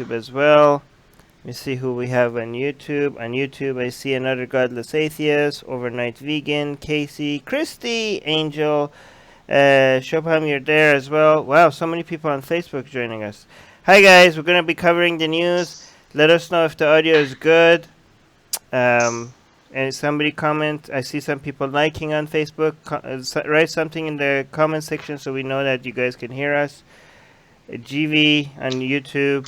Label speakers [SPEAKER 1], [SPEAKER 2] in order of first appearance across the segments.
[SPEAKER 1] as well. Let me see who we have on YouTube. On YouTube, I see another godless atheist, overnight vegan, Casey, Christy, Angel, Shobham, you're there as well. Wow, so many people on Facebook joining us. Hi guys, we're gonna be covering the news. Let us know if the audio is good. And somebody comment. I see some people liking on Facebook. Write something in the comment section so we know that you guys can hear us. GV on YouTube.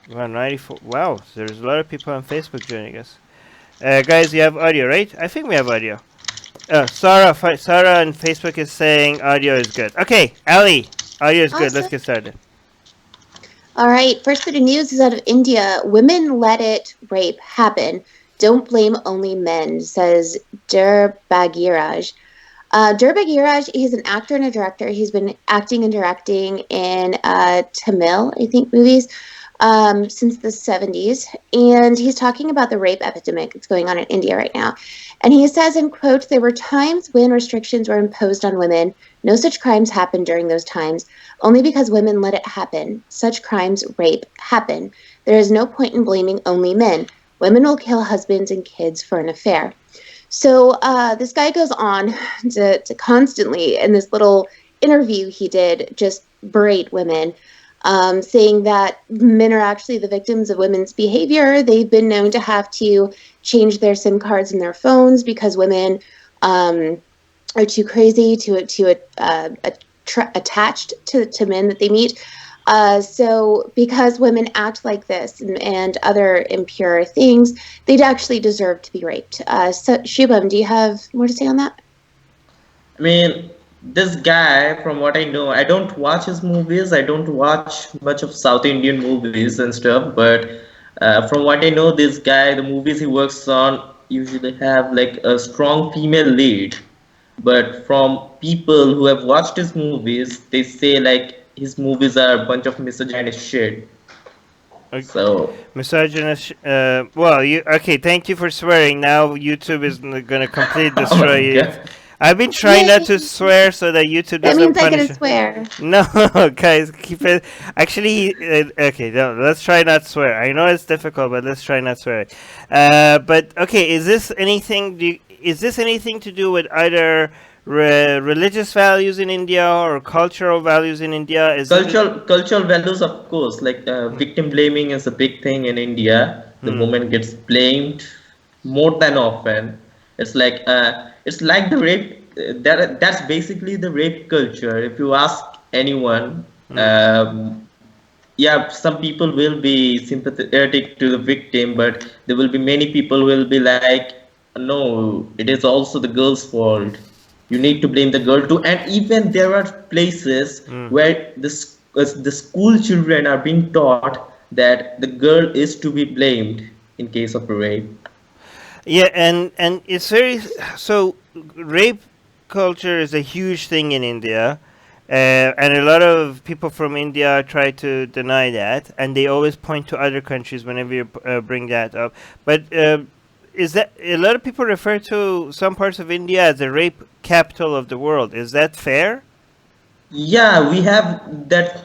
[SPEAKER 1] 194. Wow, there's a lot of people on Facebook joining us. Guys, you have audio, right? I think we have audio. Sarah on Facebook is saying audio is good. Okay, Ali, audio is good. Let's get started.
[SPEAKER 2] All right, first bit of news is out of India. Women let it rape happen. Don't blame only men, says Bhagyaraj. Bhagyaraj, he's an actor and a director. He's been acting and directing in Tamil, I think, movies since the 70s. And he's talking about the rape epidemic that's going on in India right now. And he says, in quote, "There were times when restrictions were imposed on women. No such crimes happened during those times, only because women let it happen. Such crimes, rape, happen. There is no point in blaming only men. Women will kill husbands and kids for an affair." So this guy goes on to constantly, in this little interview he did, just berate women, saying that men are actually the victims of women's behavior. They've been known to have to change their SIM cards in their phones because women are too crazy to attached to men that they meet. So because women act like this and other impure things, they'd actually deserve to be raped. So Shubham, do you have more to say on that?
[SPEAKER 3] I mean, this guy, from what I know, I don't watch his movies. I don't watch much of South Indian movies and stuff. But from what I know, this guy, the movies he works on usually have like a strong female lead. But from people who have watched his movies, they say like his movies are a bunch of misogynist shit.
[SPEAKER 1] Okay.
[SPEAKER 3] So
[SPEAKER 1] misogynist. Well, okay. Thank you for swearing. Now YouTube is gonna completely destroy you. I've been trying not to swear so that YouTube doesn't punish.
[SPEAKER 2] That means I can swear.
[SPEAKER 1] No, guys, keep it. Actually, okay, no, let's try not swear. I know it's difficult, but let's try not swear. But okay, is this anything to do with either religious values in India or cultural values in India?
[SPEAKER 3] Cultural values, of course. Like victim blaming is a big thing in India. The woman gets blamed more than often. It's like the rape. That's basically the rape culture. If you ask anyone, yeah, some people will be sympathetic to the victim, but there will be many people who will be like, no, it is also the girl's fault. You need to blame the girl too. And even there are places where the school children are being taught that the girl is to be blamed in case of a rape.
[SPEAKER 1] Yeah, and it's very so. Rape culture is a huge thing in India, and a lot of people from India try to deny that, and they always point to other countries whenever you bring that up. But is that a lot of people refer to some parts of India as the rape capital of the world? Is that fair?
[SPEAKER 3] Yeah, we have that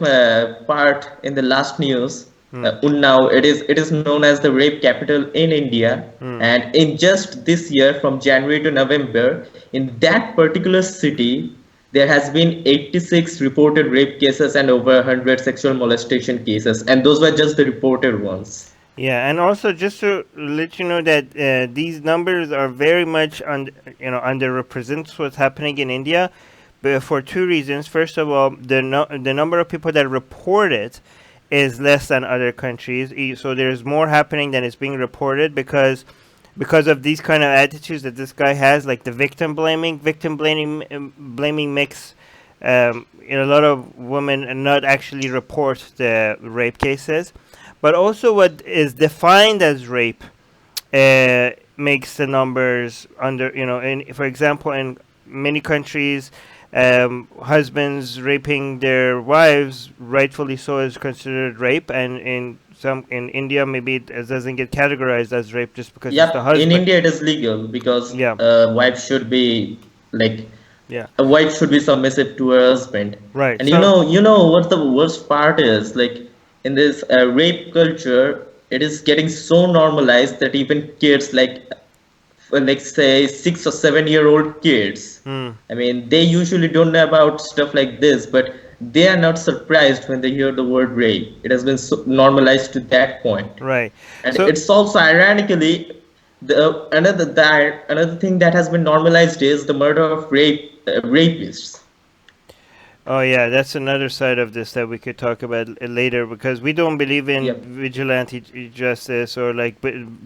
[SPEAKER 3] part in the last news. Unnao, it is known as the rape capital in India, and in just this year, from January to November, in that particular city, there has been 86 reported rape cases and over 100 sexual molestation cases, and those were just the reported ones.
[SPEAKER 1] Yeah, and also just to let you know that these numbers are very much underrepresents what's happening in India, but for two reasons. First of all, the number of people that report it is less than other countries, so there's more happening than is being reported because of these kind of attitudes that this guy has, like the victim blaming makes a lot of women not actually report the rape cases, but also what is defined as rape makes the numbers for example, in many countries, husbands raping their wives, rightfully so, is considered rape, and in India maybe it doesn't get categorized as rape just because it's the husband.
[SPEAKER 3] In India it is legal because a wife should be a wife should be submissive to her husband.
[SPEAKER 1] Right.
[SPEAKER 3] And you know what the worst part is, like in this rape culture, it is getting so normalized that even kids like say 6 or 7 year old kids,
[SPEAKER 1] Hmm.
[SPEAKER 3] I mean, they usually don't know about stuff like this, but they are not surprised when they hear the word rape. It has been so normalized to that point.
[SPEAKER 1] Right.
[SPEAKER 3] And
[SPEAKER 1] So
[SPEAKER 3] it's also ironically another thing that has been normalized is the murder of rapists.
[SPEAKER 1] oh yeah, that's another side of this that we could talk about later, because we don't believe in
[SPEAKER 3] Yep.
[SPEAKER 1] vigilante justice, or like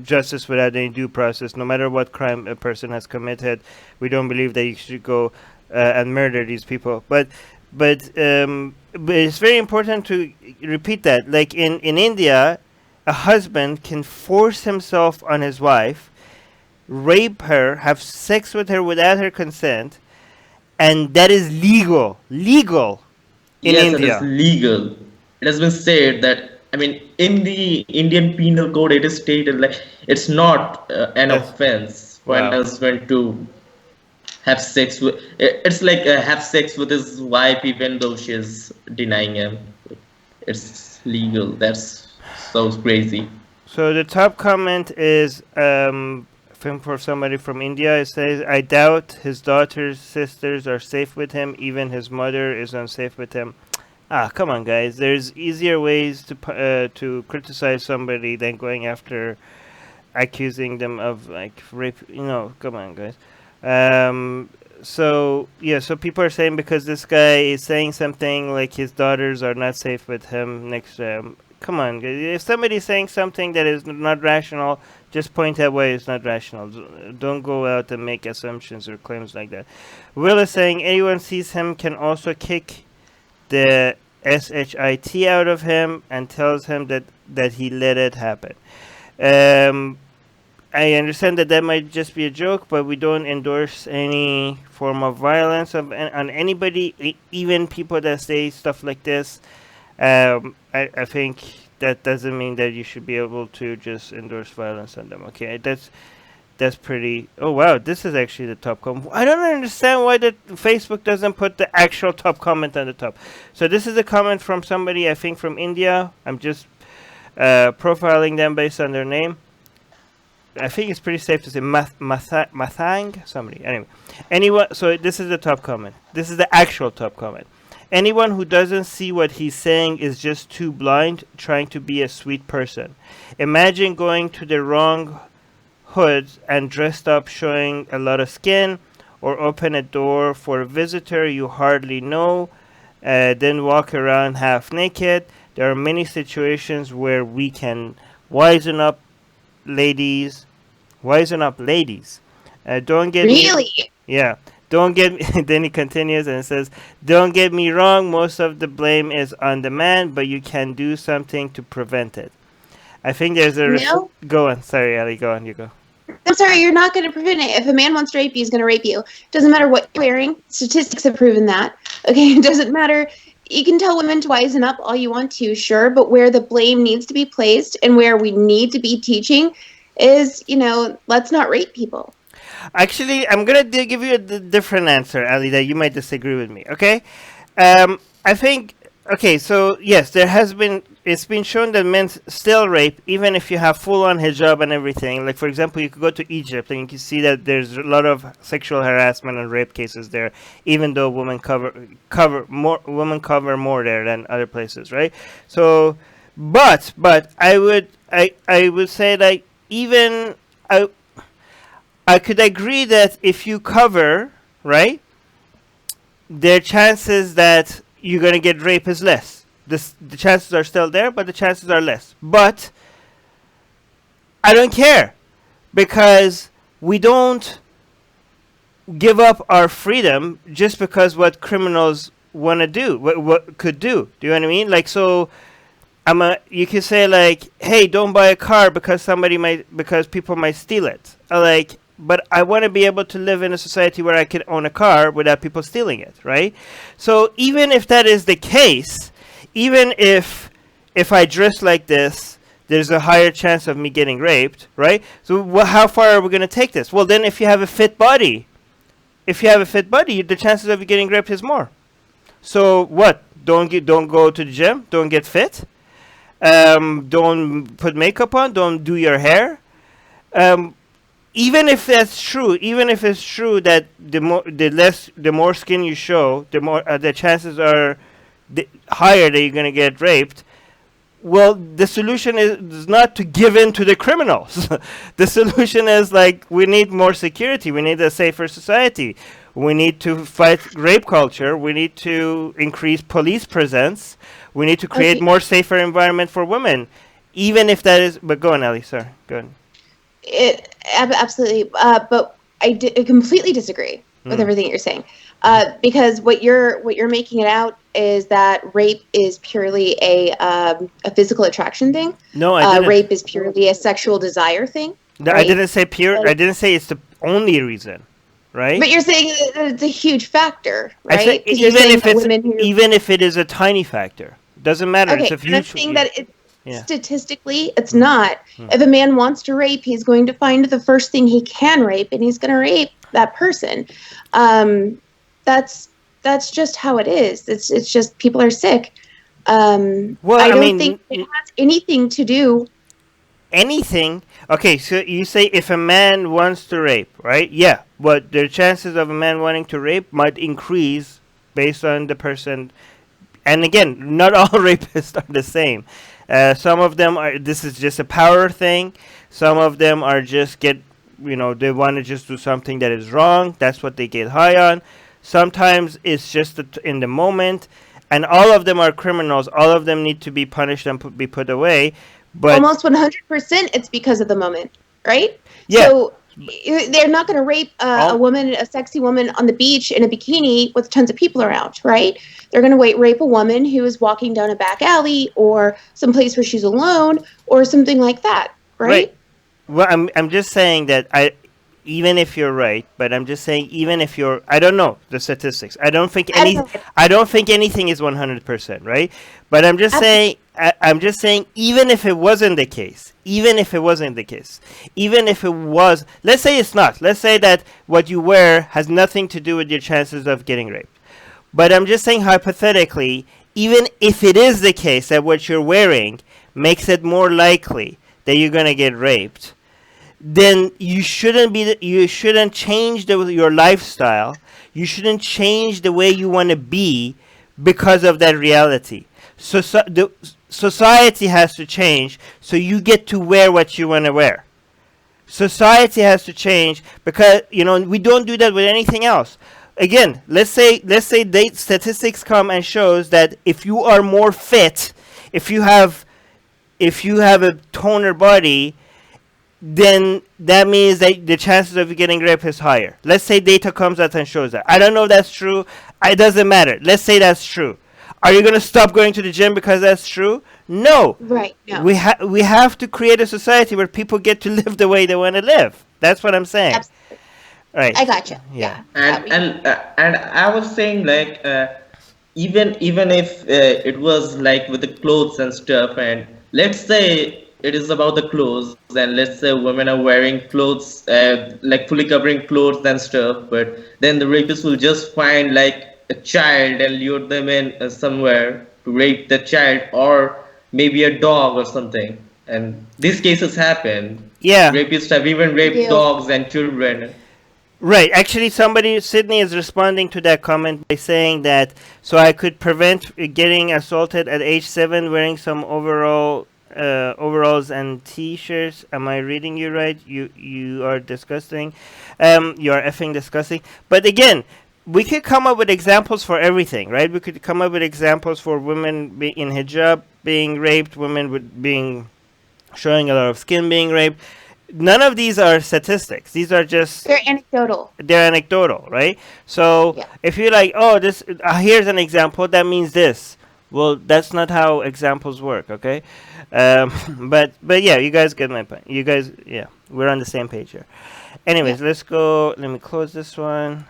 [SPEAKER 1] justice without any due process. No matter what crime a person has committed, we don't believe that you should go and murder these people. But it's very important to repeat that. Like in India, a husband can force himself on his wife, rape her, have sex with her without her consent, and that is legal in
[SPEAKER 3] Yes, it is
[SPEAKER 1] India.
[SPEAKER 3] legal. It has been said that, I mean, in the Indian Penal Code, it is stated like it's not an
[SPEAKER 1] That's
[SPEAKER 3] offense for an
[SPEAKER 1] wow.
[SPEAKER 3] husband to have sex with. It's like have sex with his wife even though she is denying him. It's legal. That's so crazy.
[SPEAKER 1] So the top comment is for somebody from India. It says, "I doubt his daughter's sisters are safe with him. Even his mother is unsafe with him." Ah, come on, guys. There's easier ways to criticize somebody than going after accusing them of like rape. Come on, guys. So yeah, so people are saying because this guy is saying something like his daughters are not safe with him next. Come on, guys. If somebody's saying something that is not rational, just point out why it's not rational. Don't go out and make assumptions or claims like that. Will is saying anyone sees him can also kick the shit out of him and tells him that he let it happen. Um, I understand that might just be a joke, but we don't endorse any form of violence on anybody, even people that say stuff like this. I think that doesn't mean that you should be able to just endorse violence on them. Okay, that's pretty. Oh wow, this is actually the top comment. I don't understand why the Facebook doesn't put the actual top comment on the top. So this is a comment from somebody, I think from India. I'm just profiling them based on their name. I think it's pretty safe to say Mathang somebody. Anyway, anyone. So this is the top comment. This is the actual top comment. Anyone who doesn't see what he's saying is just too blind, trying to be a sweet person. Imagine going to the wrong hood and dressed up, showing a lot of skin, or open a door for a visitor you hardly know, then walk around half naked. There are many situations where we can wisen up ladies, wisen up ladies. Don't get me.
[SPEAKER 2] Really?
[SPEAKER 1] Yeah, don't get me. Then he continues and says, "Don't get me wrong. Most of the blame is on the man, but you can do something to prevent it." I think there's a.
[SPEAKER 2] No?
[SPEAKER 1] Go on. Sorry, Ali. Go on. You go.
[SPEAKER 2] I'm sorry, you're not going to prevent it. If a man wants to rape you, he's going to rape you. Doesn't matter what you're wearing. Statistics have proven that. Okay, it doesn't matter. You can tell women to wisen up all you want to, sure, but where the blame needs to be placed and where we need to be teaching is, let's not rape people.
[SPEAKER 1] Actually, I'm gonna give you a different answer, Ali. That you might disagree with me. Okay. I think. Okay, so yes, there has been. It's been shown that men still rape, even if you have full-on hijab and everything. Like for example, you could go to Egypt and you can see that there's a lot of sexual harassment and rape cases there, even though women cover more there than other places, right? So, but I would say like even I could agree that if you cover, right, the chances that you're gonna get raped is less. The chances are still there, but the chances are less. But I don't care because we don't give up our freedom just because what criminals want to do, what could do. Do you know what I mean? Like so, you could say like, hey, don't buy a car because because people might steal it. Like, but I want to be able to live in a society where I can own a car without people stealing it, right? So even if that is the case, even if I dress like this, there's a higher chance of me getting raped, right? So how far are we going to take this? Well, then if you have a fit body, the chances of you getting raped is more. So what? Don't go to the gym? Don't get fit? don't put makeup on, don't do your hair. Um, Even if that's true, even if it's true that the more skin you show, the more the chances are higher that you're going to get raped. Well, the solution is not to give in to the criminals. The solution is like we need more security. We need a safer society. We need to fight rape culture. We need to increase police presence. We need to create
[SPEAKER 2] Okay.
[SPEAKER 1] more safer environment for women. Even if that is, but go on, Ellie. Sorry, go on.
[SPEAKER 2] Absolutely, but I completely disagree with
[SPEAKER 1] Mm.
[SPEAKER 2] everything you're saying, because what you're making it out is that rape is purely a physical attraction thing.
[SPEAKER 1] No, I didn't.
[SPEAKER 2] Rape is purely a sexual desire thing,
[SPEAKER 1] No, I
[SPEAKER 2] right?
[SPEAKER 1] didn't say pure. I didn't say it's the only reason, right?
[SPEAKER 2] But you're saying that it's a huge factor,
[SPEAKER 1] I say
[SPEAKER 2] right? Because you're saying that women who
[SPEAKER 1] even if it is a tiny factor, doesn't matter. It's
[SPEAKER 2] okay,
[SPEAKER 1] a
[SPEAKER 2] and I'm
[SPEAKER 1] huge.
[SPEAKER 2] saying that it
[SPEAKER 1] Yeah.
[SPEAKER 2] statistically it's not. If a man wants to rape, he's going to find the first thing he can rape, and he's going to rape that person. Um, that's that's just how it is. It's just people are sick.
[SPEAKER 1] Well,
[SPEAKER 2] I
[SPEAKER 1] I
[SPEAKER 2] don't
[SPEAKER 1] mean,
[SPEAKER 2] think it has anything to do.
[SPEAKER 1] anything. Okay, so you say if a man wants to rape, right? Yeah, but the chances of a man wanting to rape might increase based on the person. And again, not all rapists are the same. Some of them are. This is just a power thing. Some of them are just they want to just do something that is wrong. That's what they get high on. Sometimes it's just in the moment, and all of them are criminals. All of them need to be punished and be put away. But
[SPEAKER 2] Almost 100% it's because of the moment, right?
[SPEAKER 1] yeah,
[SPEAKER 2] So they're not going to rape
[SPEAKER 1] all,
[SPEAKER 2] a sexy woman on the beach in a bikini with tons of people around, right? They're going to rape a woman who is walking down a back alley or someplace where she's alone or something like that,
[SPEAKER 1] right.
[SPEAKER 2] right?
[SPEAKER 1] Well, I'm just saying that even if you're right, but I'm just saying even if you're, I don't know the statistics.
[SPEAKER 2] I don't know.
[SPEAKER 1] I don't think anything is 100%, right? But I'm just
[SPEAKER 2] Absolutely.
[SPEAKER 1] saying, I'm just saying, even if it wasn't the case, even if it wasn't the case, even if it was, let's say it's not. Let's say that what you wear has nothing to do with your chances of getting raped. But I'm just saying hypothetically, even if it is the case that what you're wearing makes it more likely that you're gonna get raped, then you shouldn't change your lifestyle. You shouldn't change the way you want to be because of that reality. The society has to change so you get to wear what you want to wear. Society has to change because we don't do that with anything else. Again, let's say statistics come and shows that if you are more fit, if you have a toner body, then that means that the chances of you getting raped is higher. Let's say data comes out and shows that. I don't know if that's true. It doesn't matter. Let's say that's true. Are you going to stop going to the gym because that's true? No.
[SPEAKER 2] Right. No.
[SPEAKER 1] We have to create a society where people get to live the way they want to live. That's what I'm saying.
[SPEAKER 2] Absolutely.
[SPEAKER 1] Right.
[SPEAKER 2] I gotcha.
[SPEAKER 1] Yeah.
[SPEAKER 3] And I was saying like even if it was like with the clothes and stuff, and let's say it is about the clothes, and let's say women are wearing clothes like fully covering clothes and stuff, but then the rapist will just find like a child and lure them in somewhere to rape the child, or maybe a dog or something. And these cases happen.
[SPEAKER 1] Yeah.
[SPEAKER 3] Rapists have even raped
[SPEAKER 2] Yeah.
[SPEAKER 3] dogs and children.
[SPEAKER 1] Right. Actually, Sydney is responding to that comment by saying that so I could prevent getting assaulted at age 7 wearing some overalls and t-shirts. Am I reading you right? You are disgusting. You are effing disgusting. But again, we could come up with examples for everything, right? We could come up with examples for women in hijab being raped, women showing a lot of skin being raped. None of these are statistics. These are just
[SPEAKER 2] They're anecdotal.
[SPEAKER 1] they're anecdotal, right? So
[SPEAKER 2] Yeah.
[SPEAKER 1] if you're like, oh, this here's an example that means this. Well, that's not how examples work, okay? But yeah, you guys get my point. You guys, yeah, we're on the same page here. Anyways, let's go. Let me close this one.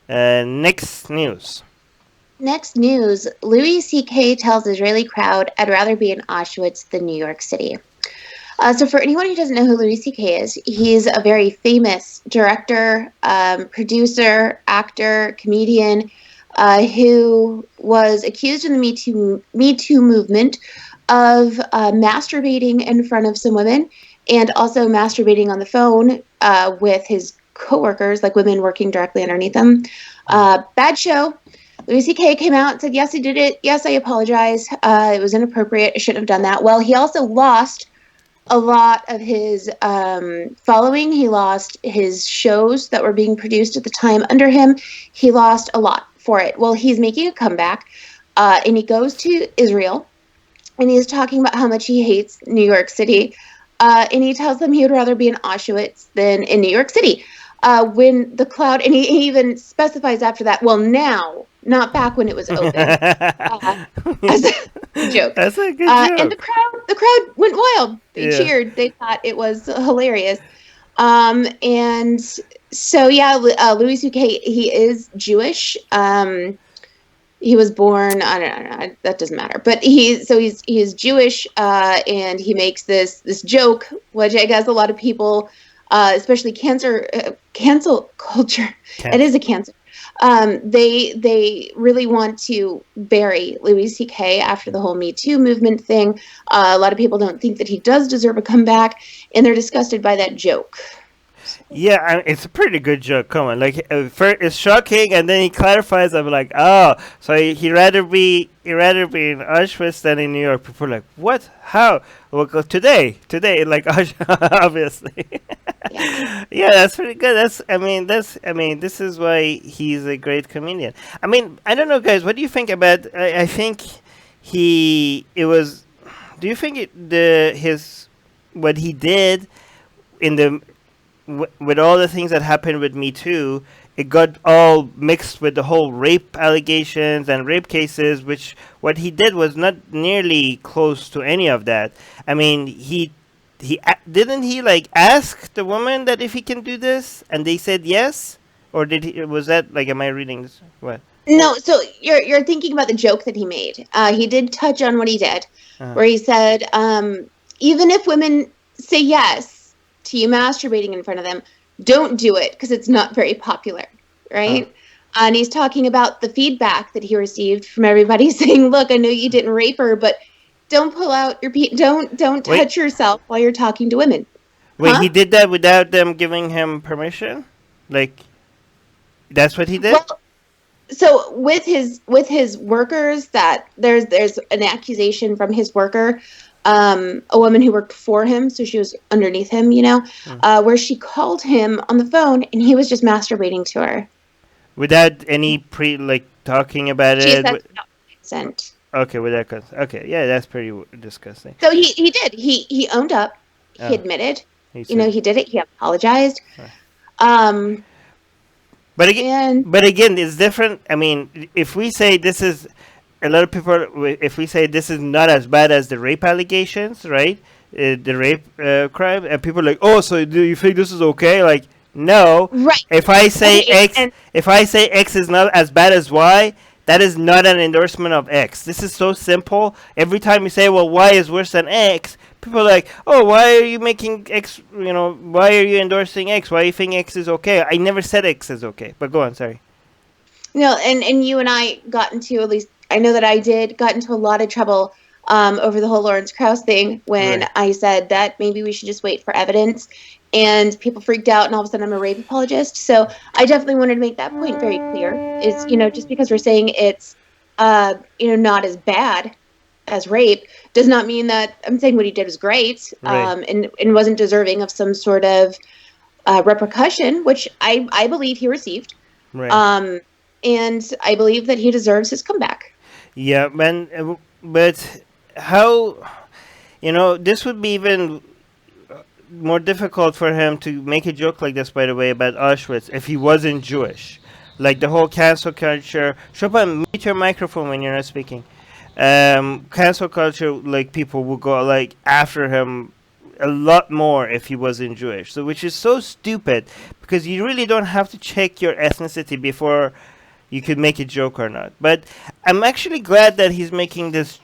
[SPEAKER 1] Next news.
[SPEAKER 2] Next news, Louis C.K. tells Israeli crowd, I'd rather be in Auschwitz than New York City. So for anyone who doesn't know who Louis C.K. is, he's a very famous director, producer, actor, comedian. who was accused in the Me Too movement of masturbating in front of some women and also masturbating on the phone with his coworkers, like women working directly underneath him. Bad show. Louis C.K. came out and said, yes, he did it. Yes, I apologize. It was inappropriate. I shouldn't have done that. Well, he also lost a lot of his following. He lost his shows that were being produced at the time under him. He lost a lot for it. Well, he's making a comeback, and he goes to Israel, and he's talking about how much he hates New York City, and he tells them he would rather be in Auschwitz than in New York City. When the cloud, and he even specifies after that, well, now, not back when it was open, as a joke.
[SPEAKER 1] That's a good joke.
[SPEAKER 2] And the crowd went wild. They cheered. They thought it was hilarious. And so, yeah, Louis C.K., he is Jewish. He was born, I don't know, that doesn't matter. But he's Jewish, and he makes this joke, which I guess a lot of people, especially cancel culture, it is a cancer. They really want to bury Louis C.K. after the whole Me Too movement thing. A lot of people don't think that he does deserve a comeback, and they're disgusted by that joke.
[SPEAKER 1] Yeah, it's a pretty good joke. Come on, like first it's shocking, and then he clarifies. I'm like, oh, so he'd rather be in Auschwitz than in New York. People are like, what? How? Well, go today, like obviously. Yeah, that's pretty good. This is why he's a great comedian. I mean, I don't know, guys. What do you think about? I think it was. Do you think what he did in the with all the things that happened with Me Too, it got all mixed with the whole rape allegations and rape cases, which what he did was not nearly close to any of that. I mean, he didn't he like ask the woman that if he can do this, and they said yes, or was that like, am I reading this? What?
[SPEAKER 2] No, so you're thinking about the joke that he made. He did touch on what he did, where he said, even if women say yes to you masturbating in front of them, don't do it because it's not very popular, right? And he's talking about the feedback that he received from everybody saying, look, I know you didn't rape her, but don't pull out your don't touch yourself while you're talking to women.
[SPEAKER 1] Wait, he did that without them giving him permission? Like, that's what he did?
[SPEAKER 2] Well, so with his workers, that there's an accusation from his worker, a woman who worked for him, so she was underneath him, where she called him on the phone and he was just masturbating to her
[SPEAKER 1] without any talking about
[SPEAKER 2] she
[SPEAKER 1] it.
[SPEAKER 2] Said without consent.
[SPEAKER 1] Okay, without consent. Okay, yeah, that's pretty disgusting.
[SPEAKER 2] So he did. He owned up. He admitted. He did it. He apologized.
[SPEAKER 1] But again, it's different. I mean, if we say this is. A lot of people, if we say this is not as bad as the rape allegations, right? The rape crime, and people are like, oh, so do you think this is okay? Like, no.
[SPEAKER 2] Right.
[SPEAKER 1] If I say X is not as bad as Y, that is not an endorsement of X. This is so simple. Every time you say, well, Y is worse than X, people are like, oh, why are you making X? Why are you endorsing X? Why do you think X is okay? I never said X is okay. But go on, sorry.
[SPEAKER 2] No, and you and I got into, at least I know that I got into a lot of trouble over the whole Lawrence Krauss thing when I said that maybe we should just wait for evidence, and people freaked out, and all of a sudden I'm a rape apologist. So I definitely wanted to make that point very clear. Is just because we're saying it's not as bad as rape does not mean that I'm saying what he did was great, and wasn't deserving of some sort of repercussion, which I believe he received.
[SPEAKER 1] Right.
[SPEAKER 2] And I believe that he deserves his comeback.
[SPEAKER 1] Yeah, man, but how, this would be even more difficult for him to make a joke like this, by the way, about Auschwitz if he wasn't Jewish. Like the whole cancel culture. Chopin, mute your microphone when you're not speaking. Cancel culture, like people will go like after him a lot more if he wasn't Jewish. So, which is so stupid because you really don't have to check your ethnicity before you could make a joke or not. But I'm actually glad that he's making this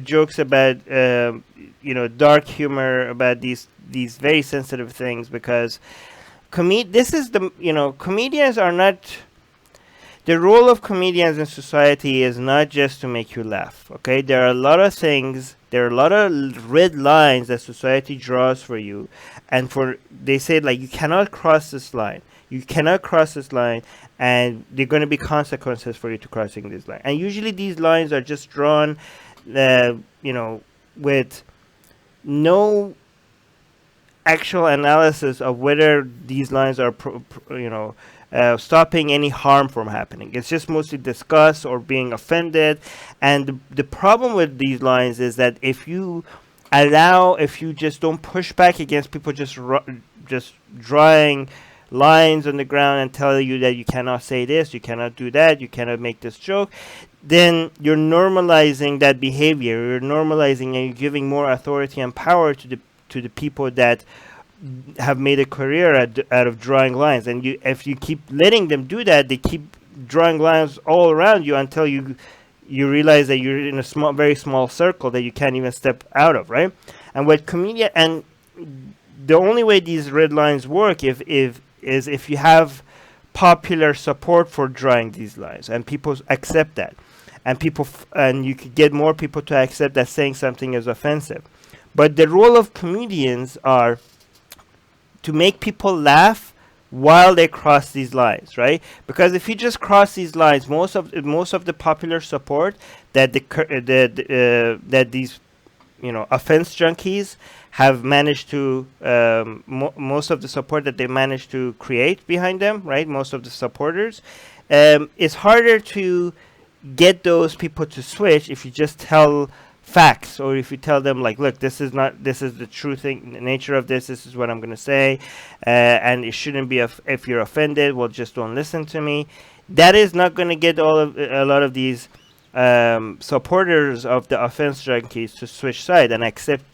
[SPEAKER 1] jokes about dark humor about these very sensitive things, because comedians are not. the role of comedians in society is not just to make you laugh. Okay, there are a lot of things. There are a lot of red lines that society draws for you, and for they say like you cannot cross this line. You cannot cross this line, and there are going to be consequences for you to crossing this line. And usually these lines are just drawn, you know, with no actual analysis of whether these lines are, stopping any harm from happening. It's just mostly disgust or being offended. And the problem with these lines is that if you just don't push back against people just drawing lines on the ground and tell you that you cannot say this, you cannot do that, you cannot make this joke, then you're normalizing that behavior. You're normalizing and you're giving more authority and power to the people that have made a career out of drawing lines. And if you keep letting them do that, they keep drawing lines all around you until you realize that you're in a very small circle that you can't even step out of, right? And the only way these red lines work is if you have popular support for drawing these lines and people accept that, and you could get more people to accept that saying something is offensive. But the role of comedians are to make people laugh while they cross these lines, right? Because if you just cross these lines, most of the popular support that that these offense junkies have managed to most of the support that they managed to create behind them, right? Most of the supporters, it's harder to get those people to switch if you just tell facts, or if you tell them like, look, this is the true thing, the nature of this is what I'm going to say, and it shouldn't be if you're offended, well, just don't listen to me. That is not going to get a lot of these supporters of the offense junkies to switch side and accept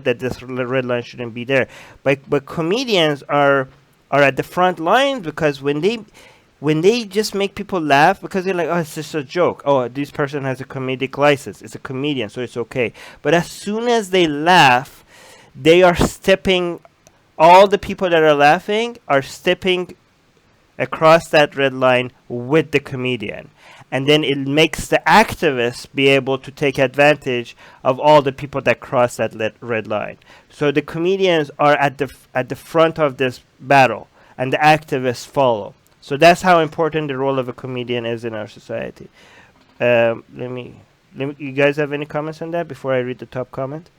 [SPEAKER 1] that this red line shouldn't be there. But comedians are at the front line, because when they just make people laugh, because they're like, oh, it's just a joke. Oh, this person has a comedic license. It's a comedian, so it's okay. But as soon as they laugh, they are stepping, all the people that are laughing are stepping across that red line with the comedian. And then it makes the activists be able to take advantage of all the people that cross that red line. So the comedians are at the front of this battle, and the activists follow. So that's how important the role of a comedian is in our society. Let me. You guys have any comments on that before I read the top comment?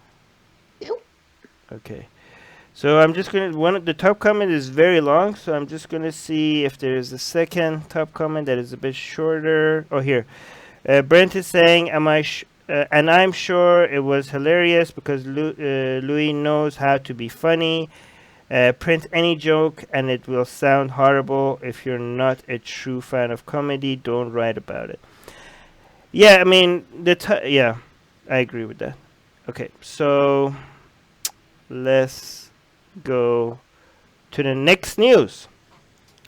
[SPEAKER 2] Nope.
[SPEAKER 1] Okay. So I'm just gonna. The top comment is very long, so I'm just gonna see if there is a second top comment that is a bit shorter. Oh, here. Brent is saying, and I'm sure it was hilarious because Louis knows how to be funny. Print any joke and it will sound horrible. If you're not a true fan of comedy, don't write about it. Yeah, I mean, yeah, I agree with that. Okay, so let's go to the next news.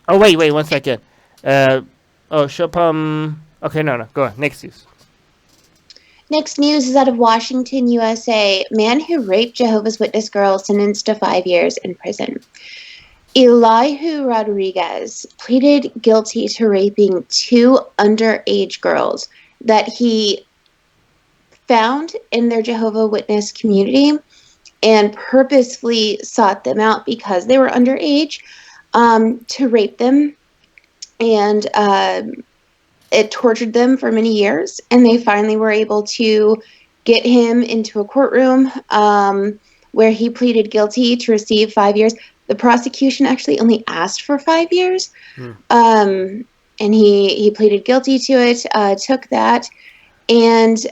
[SPEAKER 1] Oh, wait, 1 second. Shopam. Okay, no, go on. Next news.
[SPEAKER 2] Next news is out of Washington, USA. Man who raped Jehovah's Witness girl sentenced to 5 years in prison. Elihu Rodriguez pleaded guilty to raping 2 underage girls that he found in their Jehovah Witness community and purposefully sought them out because they were underage to rape them, and it tortured them for many years, and they finally were able to get him into a courtroom where he pleaded guilty to receive 5 years. The prosecution actually only asked for 5 years, and he pleaded guilty to it, took that, and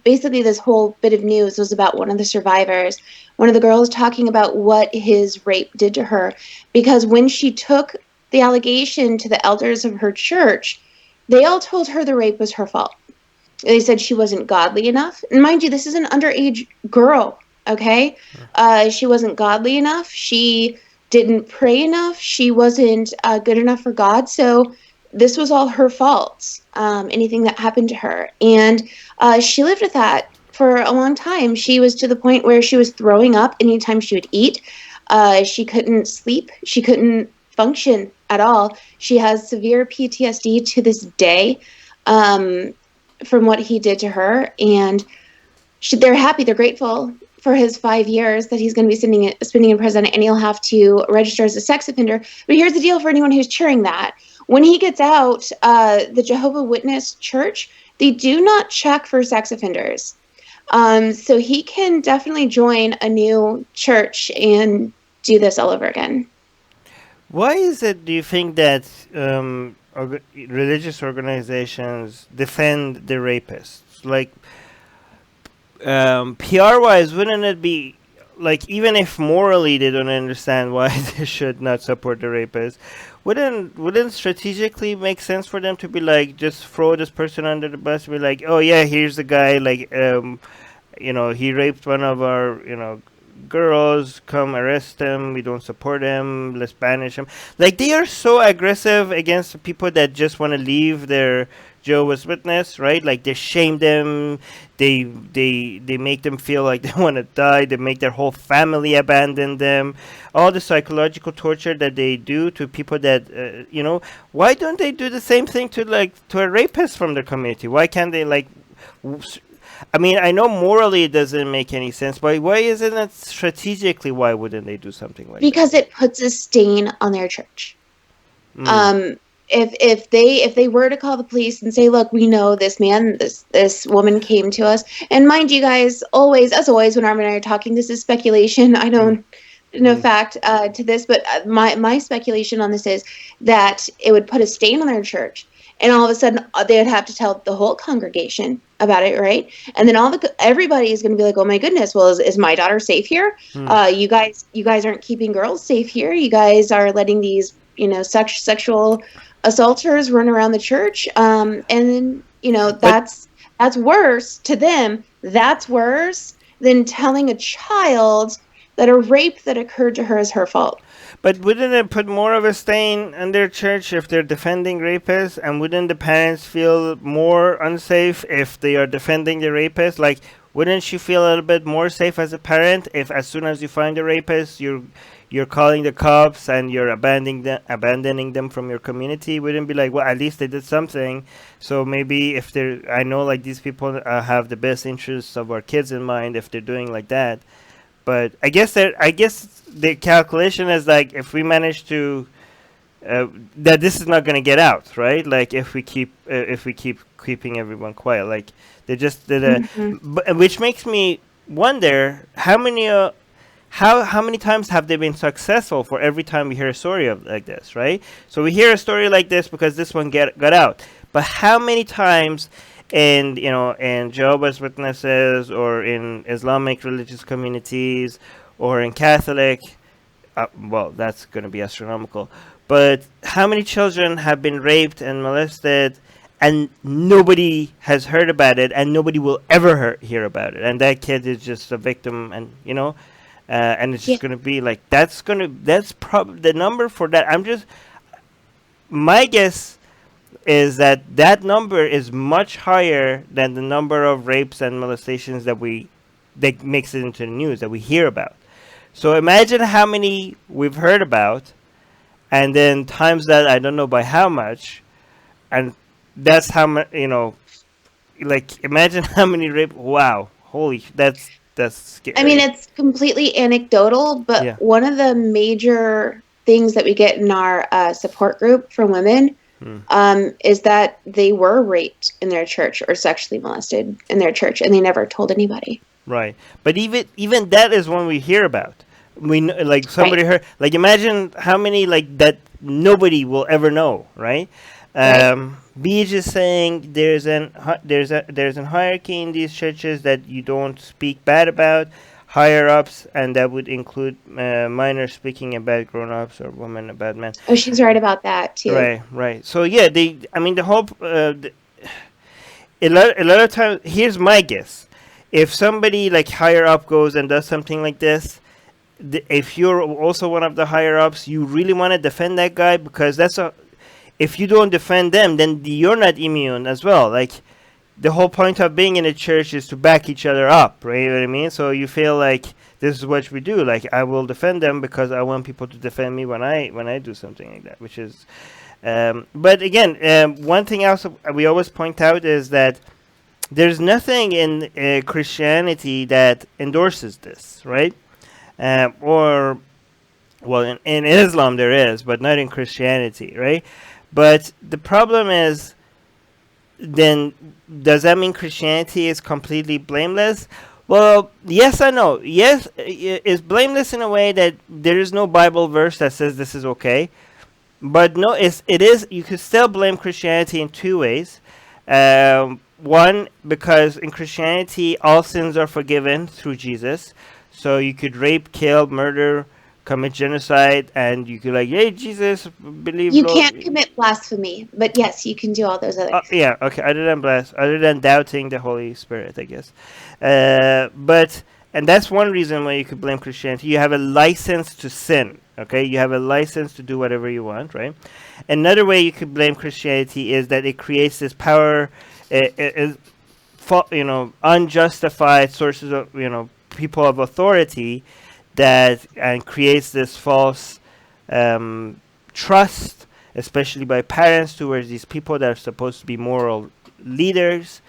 [SPEAKER 2] basically this whole bit of news was about one of the survivors, one of the girls, talking about what his rape did to her, because when she took the allegation to the elders of her church, they all told her the rape was her fault. They said she wasn't godly enough. And mind you, this is an underage girl, okay? She wasn't godly enough. She didn't pray enough. She wasn't good enough for God. So this was all her fault, anything that happened to her. And she lived with that for a long time. She was to the point where she was throwing up anytime she would eat. She couldn't sleep. She couldn't function at all. She has severe PTSD to this day from what he did to her, and they're happy, they're grateful for his 5 years that he's going to be spending in prison, and he'll have to register as a sex offender. But here's the deal for anyone who's cheering that. When he gets out, the Jehovah Witness church, they do not check for sex offenders. So he can definitely join a new church and do this all over again.
[SPEAKER 1] Why is it, do you think, that religious organizations defend the rapists? Like, PR-wise, wouldn't it be, like, even if morally they don't understand why they should not support the rapists, wouldn't strategically make sense for them to be like, just throw this person under the bus and be like, oh yeah, here's the guy, like, he raped one of our, girls, come arrest him, we don't support him, let's banish him. Like, they are so aggressive against the people that just want to leave their Jehovah's Witness, right? Like, they shame them, they make them feel like they want to die, they make their whole family abandon them, all the psychological torture that they do to people that, why don't they do the same thing to a rapist from their community? Why can't they, I mean, I know morally it doesn't make any sense, but why isn't it strategically? Why wouldn't they do something like that?
[SPEAKER 2] Because it puts a stain on their church. If they were to call the police and say, look, we know this man, this woman came to us, and mind you guys, as always, when Armin and I are talking, this is speculation. I don't know fact to this, but my speculation on this is that it would put a stain on their church. And all of a sudden, they would have to tell the whole congregation about it, right? And then everybody is going to be like, "Oh my goodness! Well, is my daughter safe here? You guys aren't keeping girls safe here. You guys are letting these, sexual assaulters run around the church. And then, that's worse to them. That's worse than telling a child that a rape that occurred to her is her fault."
[SPEAKER 1] But wouldn't it put more of a stain on their church if they're defending rapists? And wouldn't the parents feel more unsafe if they are defending the rapist? Like, wouldn't you feel a little bit more safe as a parent if, as soon as you find a rapist, you're calling the cops and you're abandoning them from your community? Wouldn't be like, well, at least they did something. So maybe I know like these people have the best interests of our kids in mind if they're doing like that. But I guess the calculation is like, if we manage to that this is not going to get out, right? Like, if we keep keeping everyone quiet, like they just did which makes me wonder how many times have they been successful for every time we hear a story like this, right? So we hear a story like this because this one got out, but how many times in Jehovah's Witnesses or in Islamic religious communities or in Catholic, well, that's going to be astronomical. But how many children have been raped and molested, and nobody has heard about it, and nobody will ever hear about it, and that kid is just a victim, and and it's just going to be like that's probably the number for that. My guess is that number is much higher than the number of rapes and molestations that makes it into the news that we hear about. So imagine how many we've heard about, and then times that, I don't know by how much, and that's how much, like, imagine how many rape. Wow, holy, that's scary.
[SPEAKER 2] I mean, it's completely anecdotal, but one of the major things that we get in our support group for women is that they were raped in their church or sexually molested in their church, and they never told anybody.
[SPEAKER 1] Right, but even that is one we hear about. We like somebody heard. Like, imagine how many like that nobody will ever know, right? Beej is saying there's an hierarchy in these churches that you don't speak bad about higher ups, and that would include minors speaking about grown ups or women about men.
[SPEAKER 2] Oh, she's right about that too.
[SPEAKER 1] Right. So yeah, the whole a lot of times. Here's my guess: if somebody like higher up goes and does something like this, if you're also one of the higher ups, you really want to defend that guy, because if you don't defend them, then you're not immune as well. Like, the whole point of being in a church is to back each other up, right? You know what I mean? So you feel like this is what we do. Like, I will defend them because I want people to defend me when I do something like that, which is. But again, one thing else we always point out is that there's nothing in Christianity that endorses this, right? Or, well, in Islam there is, but not in Christianity, right? But the problem is, then does that mean Christianity is completely blameless? Well, yes and no. Yes, it's blameless in a way that there is no Bible verse that says this is okay. But no, it is. You could still blame Christianity in two ways. One, because in Christianity all sins are forgiven through Jesus, so you could rape, kill, murder, commit genocide, and you could like, hey, Jesus, believe.
[SPEAKER 2] You
[SPEAKER 1] Lord.
[SPEAKER 2] can't commit blasphemy, but yes, you can do all those other things.
[SPEAKER 1] Yeah, okay. Other than doubting the Holy Spirit, I guess. And that's one reason why you could blame Christianity. You have a license to sin. Okay, you have a license to do whatever you want, right? Another way you could blame Christianity is that it creates this power, unjustified sources of, people of authority, that and creates this false trust, especially by parents towards these people that are supposed to be moral leaders.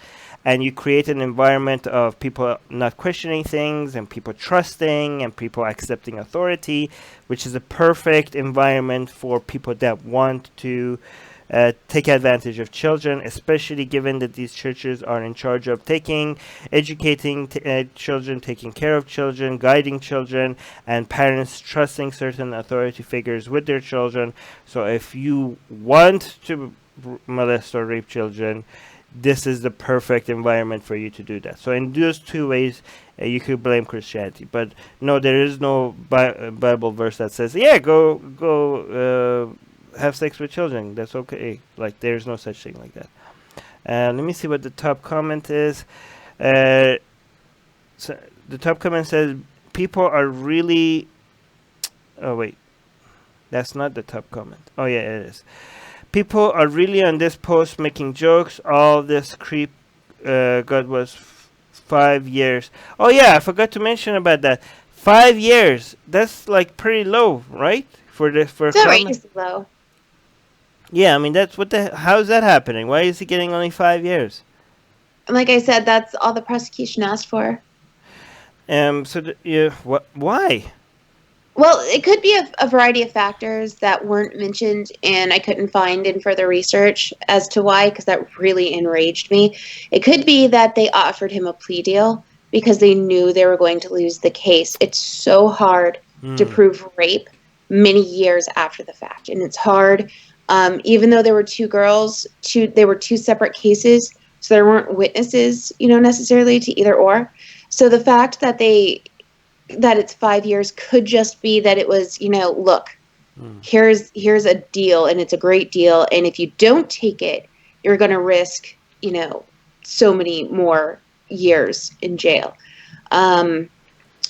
[SPEAKER 1] And you create an environment of people not questioning things and people trusting and people accepting authority, which is a perfect environment for people that want to take advantage of children, especially given that these churches are in charge of educating children, taking care of children, guiding children, and parents trusting certain authority figures with their children. So if you want to molest or rape children, this is the perfect environment for you to do that. So in those two ways, you could blame Christianity. But no, there is no Bible verse that says, yeah, go have sex with children. That's okay. Like, there's no such thing like that. Let me see what the top comment is. So the top comment says, people are really... Oh, wait. That's not the top comment. Oh, yeah, it is. People are really on this post making jokes. All this creep God was 5 years. Oh yeah, I forgot to mention about that. 5 years. That's like pretty low, right? For
[SPEAKER 2] Outrageously low.
[SPEAKER 1] Yeah, I mean that's how's that happening? Why is he getting only 5 years?
[SPEAKER 2] Like I said, that's all the prosecution asked for.
[SPEAKER 1] Why?
[SPEAKER 2] Well, it could be a variety of factors that weren't mentioned, and I couldn't find in further research as to why, because that really enraged me. It could be that they offered him a plea deal because they knew they were going to lose the case. It's so hard to prove rape many years after the fact, and it's hard. Even though there were two girls, they were two separate cases, so there weren't witnesses, necessarily to either or. So the fact that it's 5 years could just be that it was, look, here's a deal, and it's a great deal, and if you don't take it, you're going to risk, so many more years in jail. So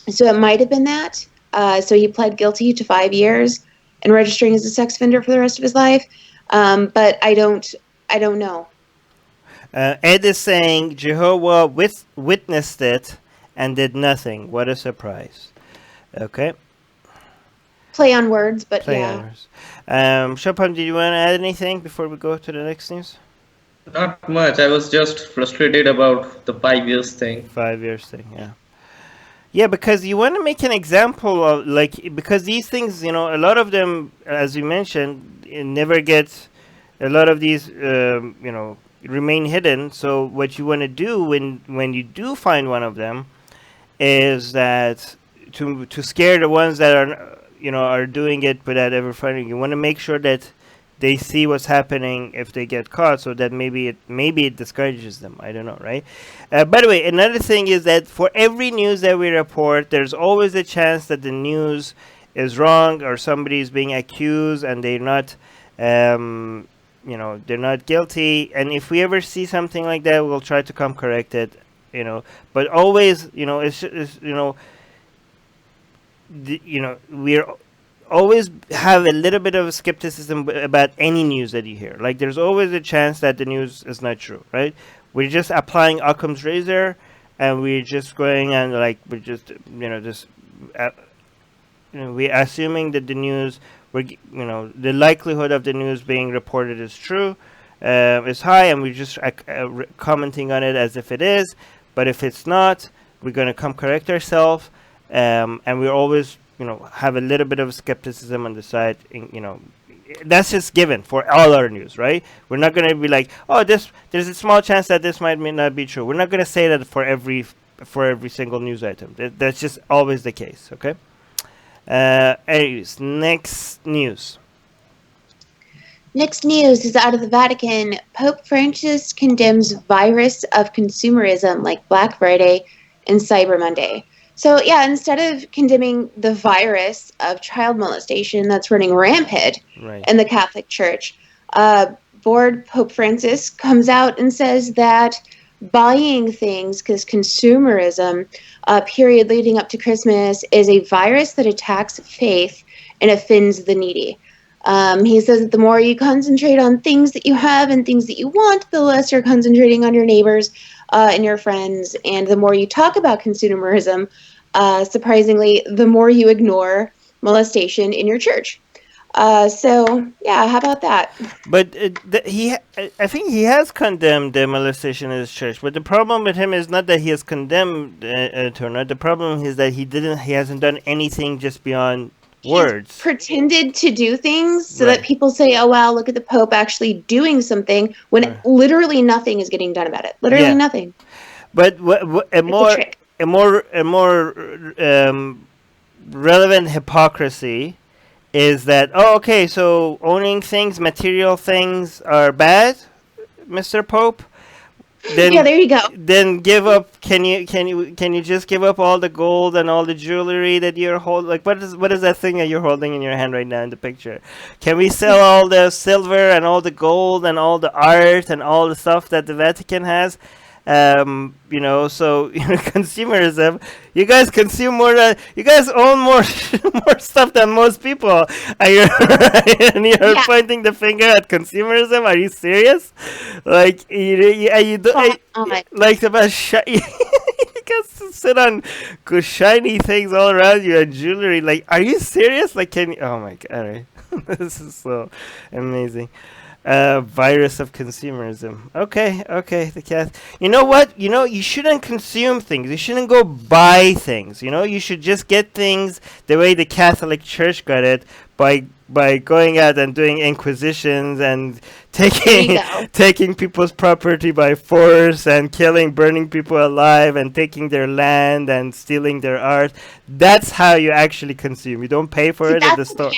[SPEAKER 2] it might have been that. So he pled guilty to 5 years and registering as a sex offender for the rest of his life. But I don't know.
[SPEAKER 1] Ed is saying Jehovah witnessed it and did nothing. What a surprise. Okay.
[SPEAKER 2] Play on words, but
[SPEAKER 1] Play
[SPEAKER 2] yeah.
[SPEAKER 1] on words. Shopam, did you want to add anything before we go to the next news?
[SPEAKER 3] Not much. I was just frustrated about the 5 years thing.
[SPEAKER 1] 5 years thing, yeah. Yeah, because you want to make an example of, because these things, a lot of them, as you mentioned, never get, a lot of these, remain hidden. So what you want to do when you do find one of them is that to scare the ones that are doing it without ever finding, you want to make sure that they see what's happening if they get caught, so that maybe it discourages them. I don't know, right? By the way, another thing is that for every news that we report, there's always a chance that the news is wrong or somebody is being accused and they're not, they're not guilty. And if we ever see something like that, we'll try to come correct it. But always, we're always have a little bit of skepticism about any news that you hear. Like, there's always a chance that the news is not true, right? we're just applying Occam's razor, and we're just going and like we're just uh, we're assuming that the news, the likelihood of the news being reported is true, is high, and we're just commenting on it as if it is. But if it's not, we're going to come correct ourselves, and we always, have a little bit of skepticism on the side. That's just given for all our news, right? We're not going to be like, oh, there's a small chance that this might not be true. We're not going to say that for every single news item. That's just always the case, okay? Anyways, next news.
[SPEAKER 2] Next news is out of the Vatican. Pope Francis condemns virus of consumerism like Black Friday and Cyber Monday. So, yeah, instead of condemning the virus of child molestation that's running rampant in the Catholic Church, Pope Francis comes out and says that buying things, because consumerism, period leading up to Christmas, is a virus that attacks faith and offends the needy. He says that the more you concentrate on things that you have and things that you want, the less you're concentrating on your neighbors and your friends. And the more you talk about consumerism, surprisingly, the more you ignore molestation in your church. So, yeah, how about that?
[SPEAKER 1] But I think he has condemned the molestation in his church. But the problem with him is not that he has condemned it or not. The problem is that he hasn't done anything just beyond words.
[SPEAKER 2] He's pretended to do things so that people say, oh, wow, look at the Pope actually doing something, when literally nothing is getting done about it. Literally nothing.
[SPEAKER 1] But a more relevant hypocrisy is that, okay, so owning things, material things are bad, Mr. Pope? Then,
[SPEAKER 2] yeah, there you go.
[SPEAKER 1] Then give up. Can you just give up all the gold and all the jewelry that you're holding? Like, what is that thing that you're holding in your hand right now in the picture? Can we sell all the silver and all the gold and all the art and all the stuff that the Vatican has? So consumerism. You guys consume more than you guys own more stuff than most people. And you're pointing the finger at consumerism. Are you serious? Like you don't like about you guys sit on good shiny things all around you and jewelry. Like, are you serious? Like, oh my god, this is so amazing. Virus of consumerism. Okay, the cat. You know what? You shouldn't consume things. You shouldn't go buy things. You should just get things the way the Catholic Church got it, by going out and doing inquisitions and taking people's property by force and burning people alive and taking their land and stealing their art. That's how you actually consume. You don't pay for it at the store.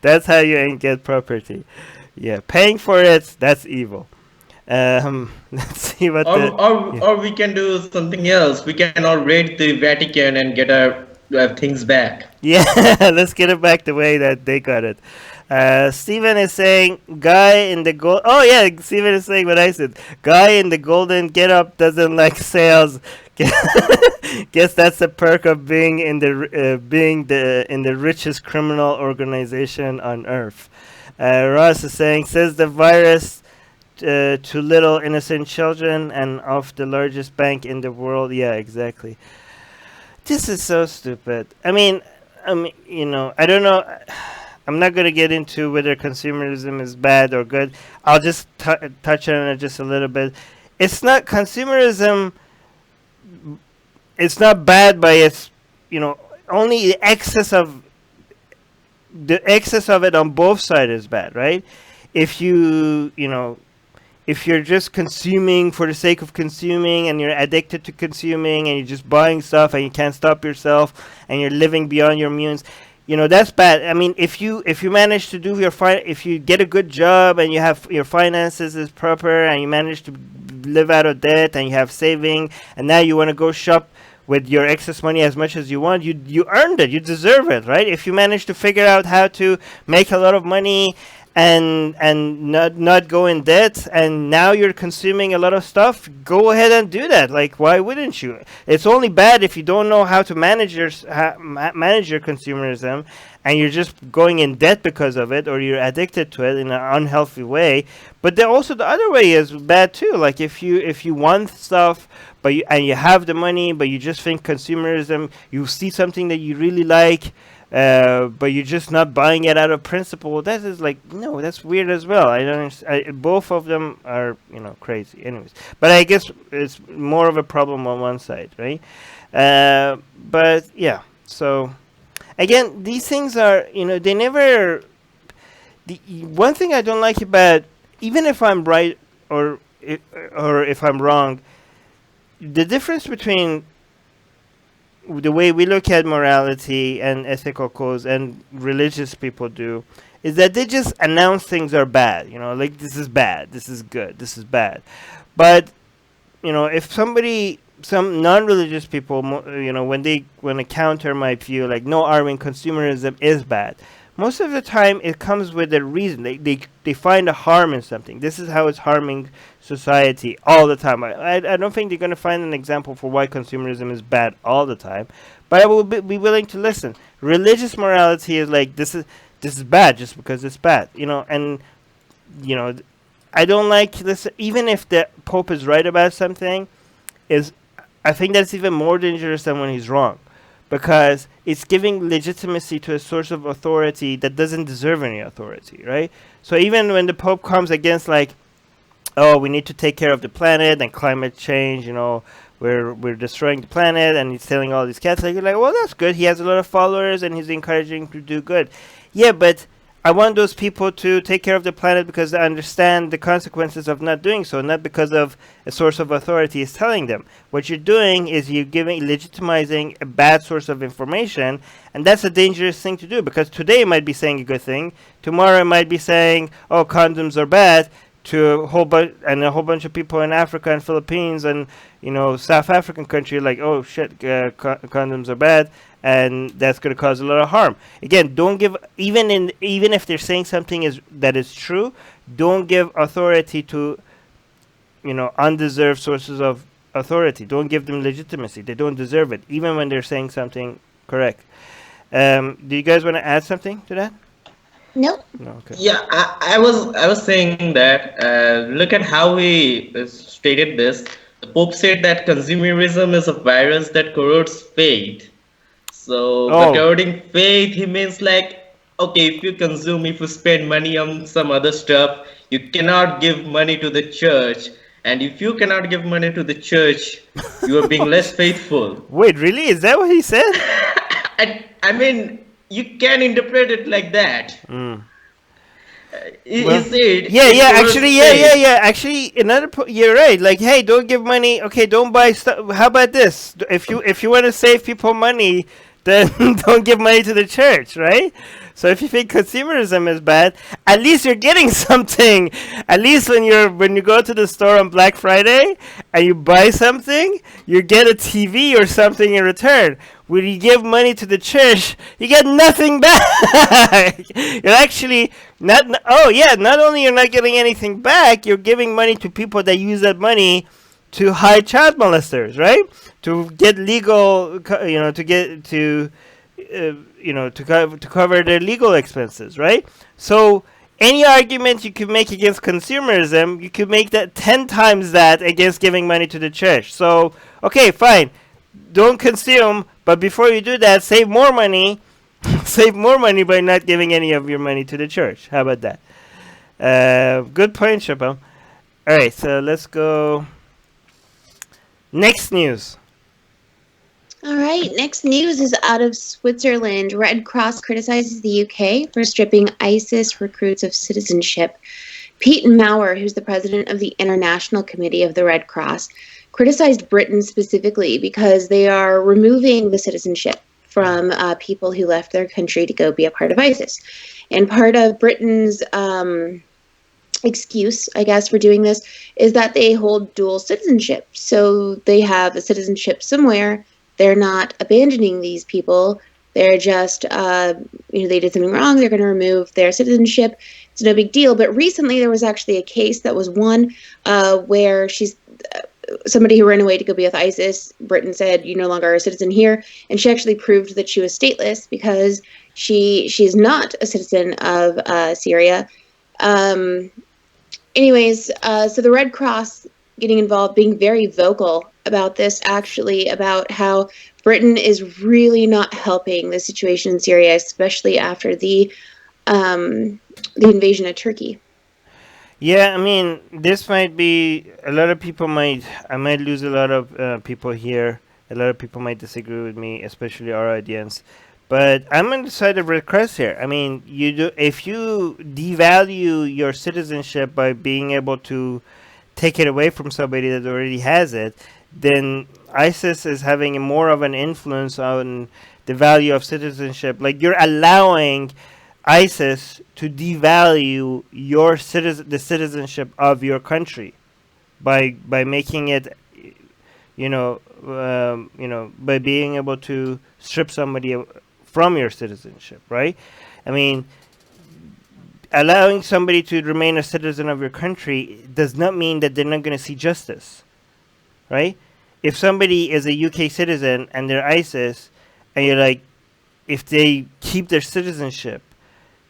[SPEAKER 1] That's how you get property. Yeah, paying for it, that's evil. Let's see what
[SPEAKER 3] or we can do something else. We can all raid the Vatican and get our things back.
[SPEAKER 1] Yeah, let's get it back the way that they got it. Steven is saying, guy in the gold. Oh yeah, Steven is saying what I said. Guy in the golden get-up doesn't like sales. Guess that's the perk of being in the richest criminal organization on earth. Ross is saying, says the virus to little innocent children and of the largest bank in the world. Yeah, exactly. This is so stupid. I mean, I don't know. I'm not going to get into whether consumerism is bad or good. I'll just touch on it just a little bit. It's not consumerism. It's not bad by its, only the excess of it on both sides is bad, right? If if you're just consuming for the sake of consuming and you're addicted to consuming and you're just buying stuff and you can't stop yourself and you're living beyond your means, that's bad. I mean, if you manage to do if you get a good job and you have your finances is proper and you manage to live out of debt and you have saving and now you want to go shop with your excess money as much as you want, you earned it, you deserve it, right? If you manage to figure out how to make a lot of money and not go in debt, and now you're consuming a lot of stuff, go ahead and do that. Like, why wouldn't you? It's only bad if you don't know how to manage manage your consumerism, and you're just going in debt because of it, or you're addicted to it in an unhealthy way. But then also the other way is bad too. Like, if you want stuff, but you have the money, but you just think consumerism, you see something that you really like, but you're just not buying it out of principle. That is like, no, that's weird as well. I don't. Both of them are, crazy. Anyways, but I guess it's more of a problem on one side, right? But yeah. So again, these things are, they never. The one thing I don't like about, even if I'm right or if I'm wrong, the difference between the way we look at morality and ethical codes and religious people do is that they just announce things are bad, like, this is bad, this is good, this is bad. But if some non-religious people, when they counter my view, like, no, Armin, consumerism is bad, most of the time it comes with a reason. They find a harm in something. This is how it's harming society all the time. I don't think they're going to find an example for why consumerism is bad all the time, but I will be willing to listen. Religious morality is like, this is bad just because it's bad, and I don't like this. Even if the Pope is right about something, I think that's even more dangerous than when he's wrong, because it's giving legitimacy to a source of authority that doesn't deserve any authority, right? So even when the Pope comes against, like, oh, we need to take care of the planet and climate change, we're destroying the planet, and he's telling all these Catholics, you're like, well, that's good. He has a lot of followers, and he's encouraging to do good. Yeah, but I want those people to take care of the planet because they understand the consequences of not doing so, not because of a source of authority is telling them. What you're doing is you're legitimizing a bad source of information, and that's a dangerous thing to do, because today it might be saying a good thing, tomorrow it might be saying, oh, condoms are bad, to a whole bunch of people in Africa and Philippines and South African country, like, oh shit, condoms are bad, and that's going to cause a lot of harm. Again, don't give, even if they're saying something that is true, don't give authority to undeserved sources of authority. Don't give them legitimacy. They don't deserve it, even when they're saying something correct. Do you guys want to add something to that?
[SPEAKER 2] Nope.
[SPEAKER 1] No, okay.
[SPEAKER 3] Yeah, I was saying that look at how he stated this. The Pope said that consumerism is a virus that corrodes faith. So by corroding faith, he means like, okay, if you spend money on some other stuff, you cannot give money to the church. And if you cannot give money to the church, you are being less faithful.
[SPEAKER 1] Wait, really? Is that what he said?
[SPEAKER 3] I mean, you can interpret it like that.
[SPEAKER 1] Actually, you're right. Like, hey, don't give money. Okay, don't buy stuff. How about this? If you want to save people money, then don't give money to the church, right? So if you think consumerism is bad, at least you're getting something. At least when you go to the store on Black Friday and you buy something, you get a TV or something in return. When you give money to the church, you get nothing back. You're actually not only you're not getting anything back, you're giving money to people that use that money to hide child molesters, right? To get legal, to cover their legal expenses, right? So any argument you could make against consumerism, you could make that 10 times that against giving money to the church. So, okay, fine. Don't consume, but before you do that, save more money. Save more money by not giving any of your money to the church. How about that? Good point, Shabam. All right, so let's go. Next news.
[SPEAKER 2] All right, next news is out of Switzerland. Red Cross criticizes the UK for stripping ISIS recruits of citizenship. Pete Maurer, who's the president of the International Committee of the Red Cross, criticized Britain specifically because they are removing the citizenship from people who left their country to go be a part of ISIS. And part of Britain's excuse, I guess, for doing this is that they hold dual citizenship. So they have a citizenship somewhere. They're not abandoning these people. They're just, they did something wrong. They're going to remove their citizenship. it's no big deal. But recently there was actually a case that was won where she's somebody who ran away to go be with ISIS. Britain said, you no longer are a citizen here. And she actually proved that she was stateless because she is not a citizen of Syria. Anyways, so the Red Cross getting involved, being very vocal about this, actually, about how Britain is really not helping the situation in Syria, especially after the invasion of Turkey.
[SPEAKER 1] Yeah, I mean, this might be a lot of people I might lose a lot of people here. A lot of people might disagree with me, especially our audience. But I'm on the side of Red Cross here. I mean, if you devalue your citizenship by being able to take it away from somebody that already has it, then ISIS is having more of an influence on the value of citizenship. Like, you're allowing ISIS to devalue the citizenship of your country by making it, by being able to strip somebody from your citizenship, right? I mean, allowing somebody to remain a citizen of your country does not mean that they're not going to see justice, right? If somebody is a UK citizen and they're ISIS, and you're like, if they keep their citizenship,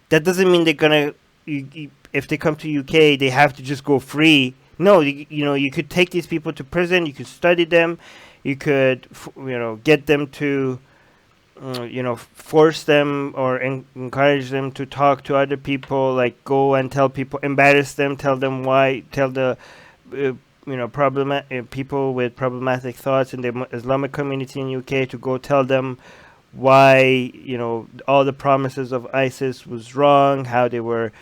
[SPEAKER 1] that doesn't mean they're gonna. If they come to UK, they have to just go free. No, you could take these people to prison. You could study them. You could, get them to, force them or encourage them to talk to other people. Like, go and tell people, embarrass them, tell them why, tell the, people with problematic thoughts in the Islamic community in UK to go tell them why all the promises of ISIS was wrong, how they were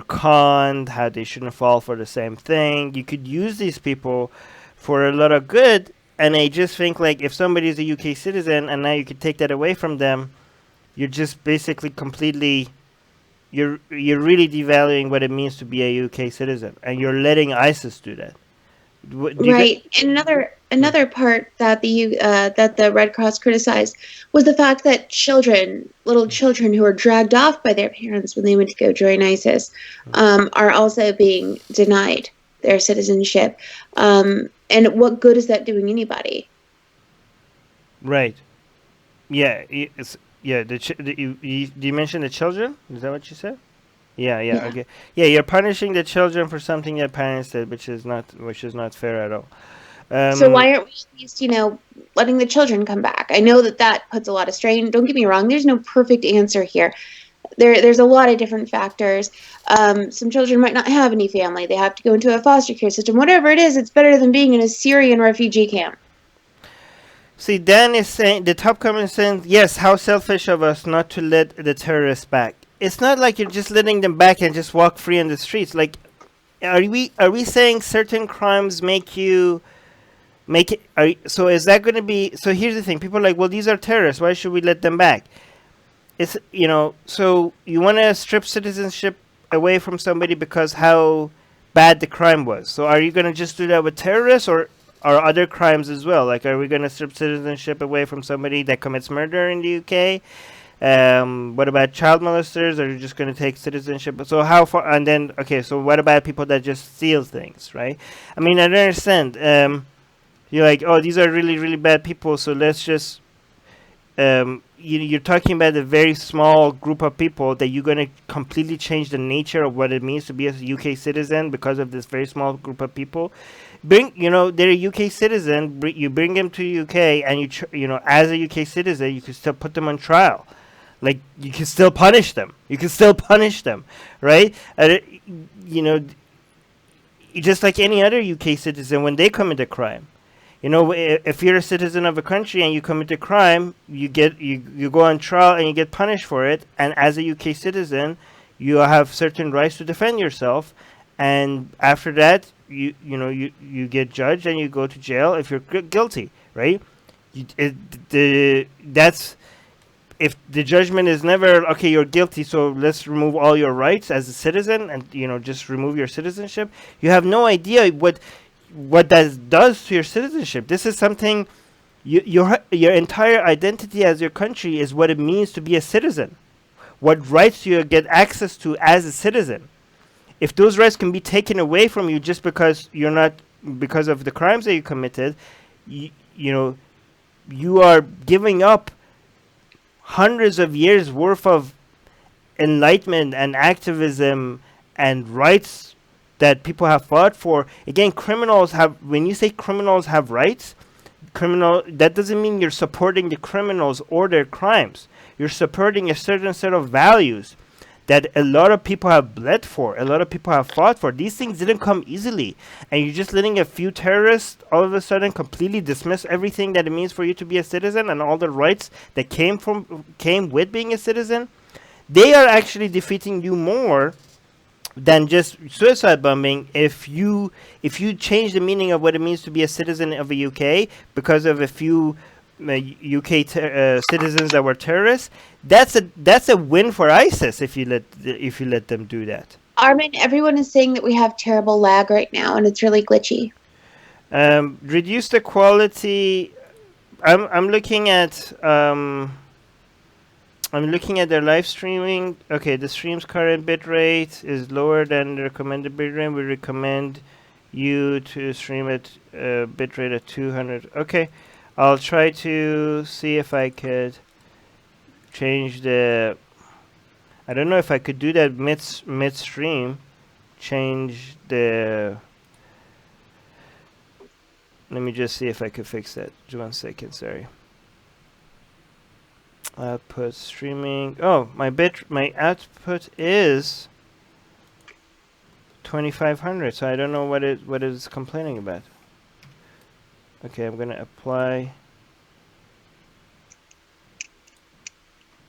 [SPEAKER 1] conned, how they shouldn't fall for the same thing. You could use these people for a lot of good, and I just think, like, if somebody is a UK citizen and now you could take that away from them, you're just basically completely you're really devaluing what it means to be a UK citizen, and you're letting ISIS do that.
[SPEAKER 2] Right. And another part that the Red Cross criticized was the fact that little children who were dragged off by their parents when they went to go join ISIS, are also being denied their citizenship. And what good is that doing anybody?
[SPEAKER 1] Right. Yeah. Do you mention the children? Is that what you said? Yeah, okay. Yeah, you're punishing the children for something their parents did, which is not fair at all.
[SPEAKER 2] So why aren't we at least, letting the children come back? I know that puts a lot of strain. Don't get me wrong. There's no perfect answer here. There's a lot of different factors. Some children might not have any family. They have to go into a foster care system. Whatever it is, it's better than being in a Syrian refugee camp.
[SPEAKER 1] See, Dan is saying, the top comment is saying, yes, how selfish of us not to let the terrorists back. It's not like you're just letting them back and just walk free on the streets. Like, are we saying certain crimes make it? So is that going to be? So here's the thing: people are like, well, these are terrorists. Why should we let them back? It's So you want to strip citizenship away from somebody because how bad the crime was. So are you going to just do that with terrorists or other crimes as well? Like, are we going to strip citizenship away from somebody that commits murder in the UK? What about child molesters? Are you just going to take citizenship? So how far? And then, okay, so what about people that just steal things, right? I mean, I don't understand. You're like, oh, these are really, really bad people, so let's just... you're talking about a very small group of people that you're going to completely change the nature of what it means to be a UK citizen because of this very small group of people. They're a UK citizen, you bring them to UK, and as a UK citizen, you can still put them on trial. Like, you can still punish them. Right? Just like any other UK citizen when they commit a crime. If you're a citizen of a country and you commit a crime, you go on trial and you get punished for it. And as a UK citizen, you have certain rights to defend yourself. And after that, you get judged and you go to jail if you're guilty, right? If the judgment is never, okay, you're guilty, so let's remove all your rights as a citizen and, just remove your citizenship. You have no idea what that does to your citizenship. This is something, your entire identity as your country is what it means to be a citizen. what rights you get access to as a citizen. If those rights can be taken away from you just because you're not, because of the crimes that you committed, you know, you are giving up hundreds of years worth of enlightenment and activism and rights that people have fought for. Again, criminals have, when you say criminals have rights, that doesn't mean you're supporting the criminals or their crimes. You're supporting a certain set of values that a lot of people have bled for, a lot of people have fought for. These things didn't come easily. And you're just letting a few terrorists all of a sudden completely dismiss everything that it means for you to be a citizen and all the rights that came with being a citizen. They are actually defeating you more than just suicide bombing if you change the meaning of what it means to be a citizen of the UK because of a few UK citizens that were terrorists. That's a win for ISIS if you let them do that.
[SPEAKER 2] Armin, everyone is saying that we have terrible lag right now and it's really glitchy.
[SPEAKER 1] Reduce the quality. I'm looking at their live streaming. Okay, the stream's current bitrate is lower than the recommended bitrate. We recommend you to stream at bitrate at 200. Okay, I'll try to see if I could change the. I don't know if I could do that midstream. Change the. Let me just see if I could fix that. Just 1 second, sorry. Output streaming. Oh, my output is 2500. So I don't know what it's complaining about. Okay, I'm gonna apply.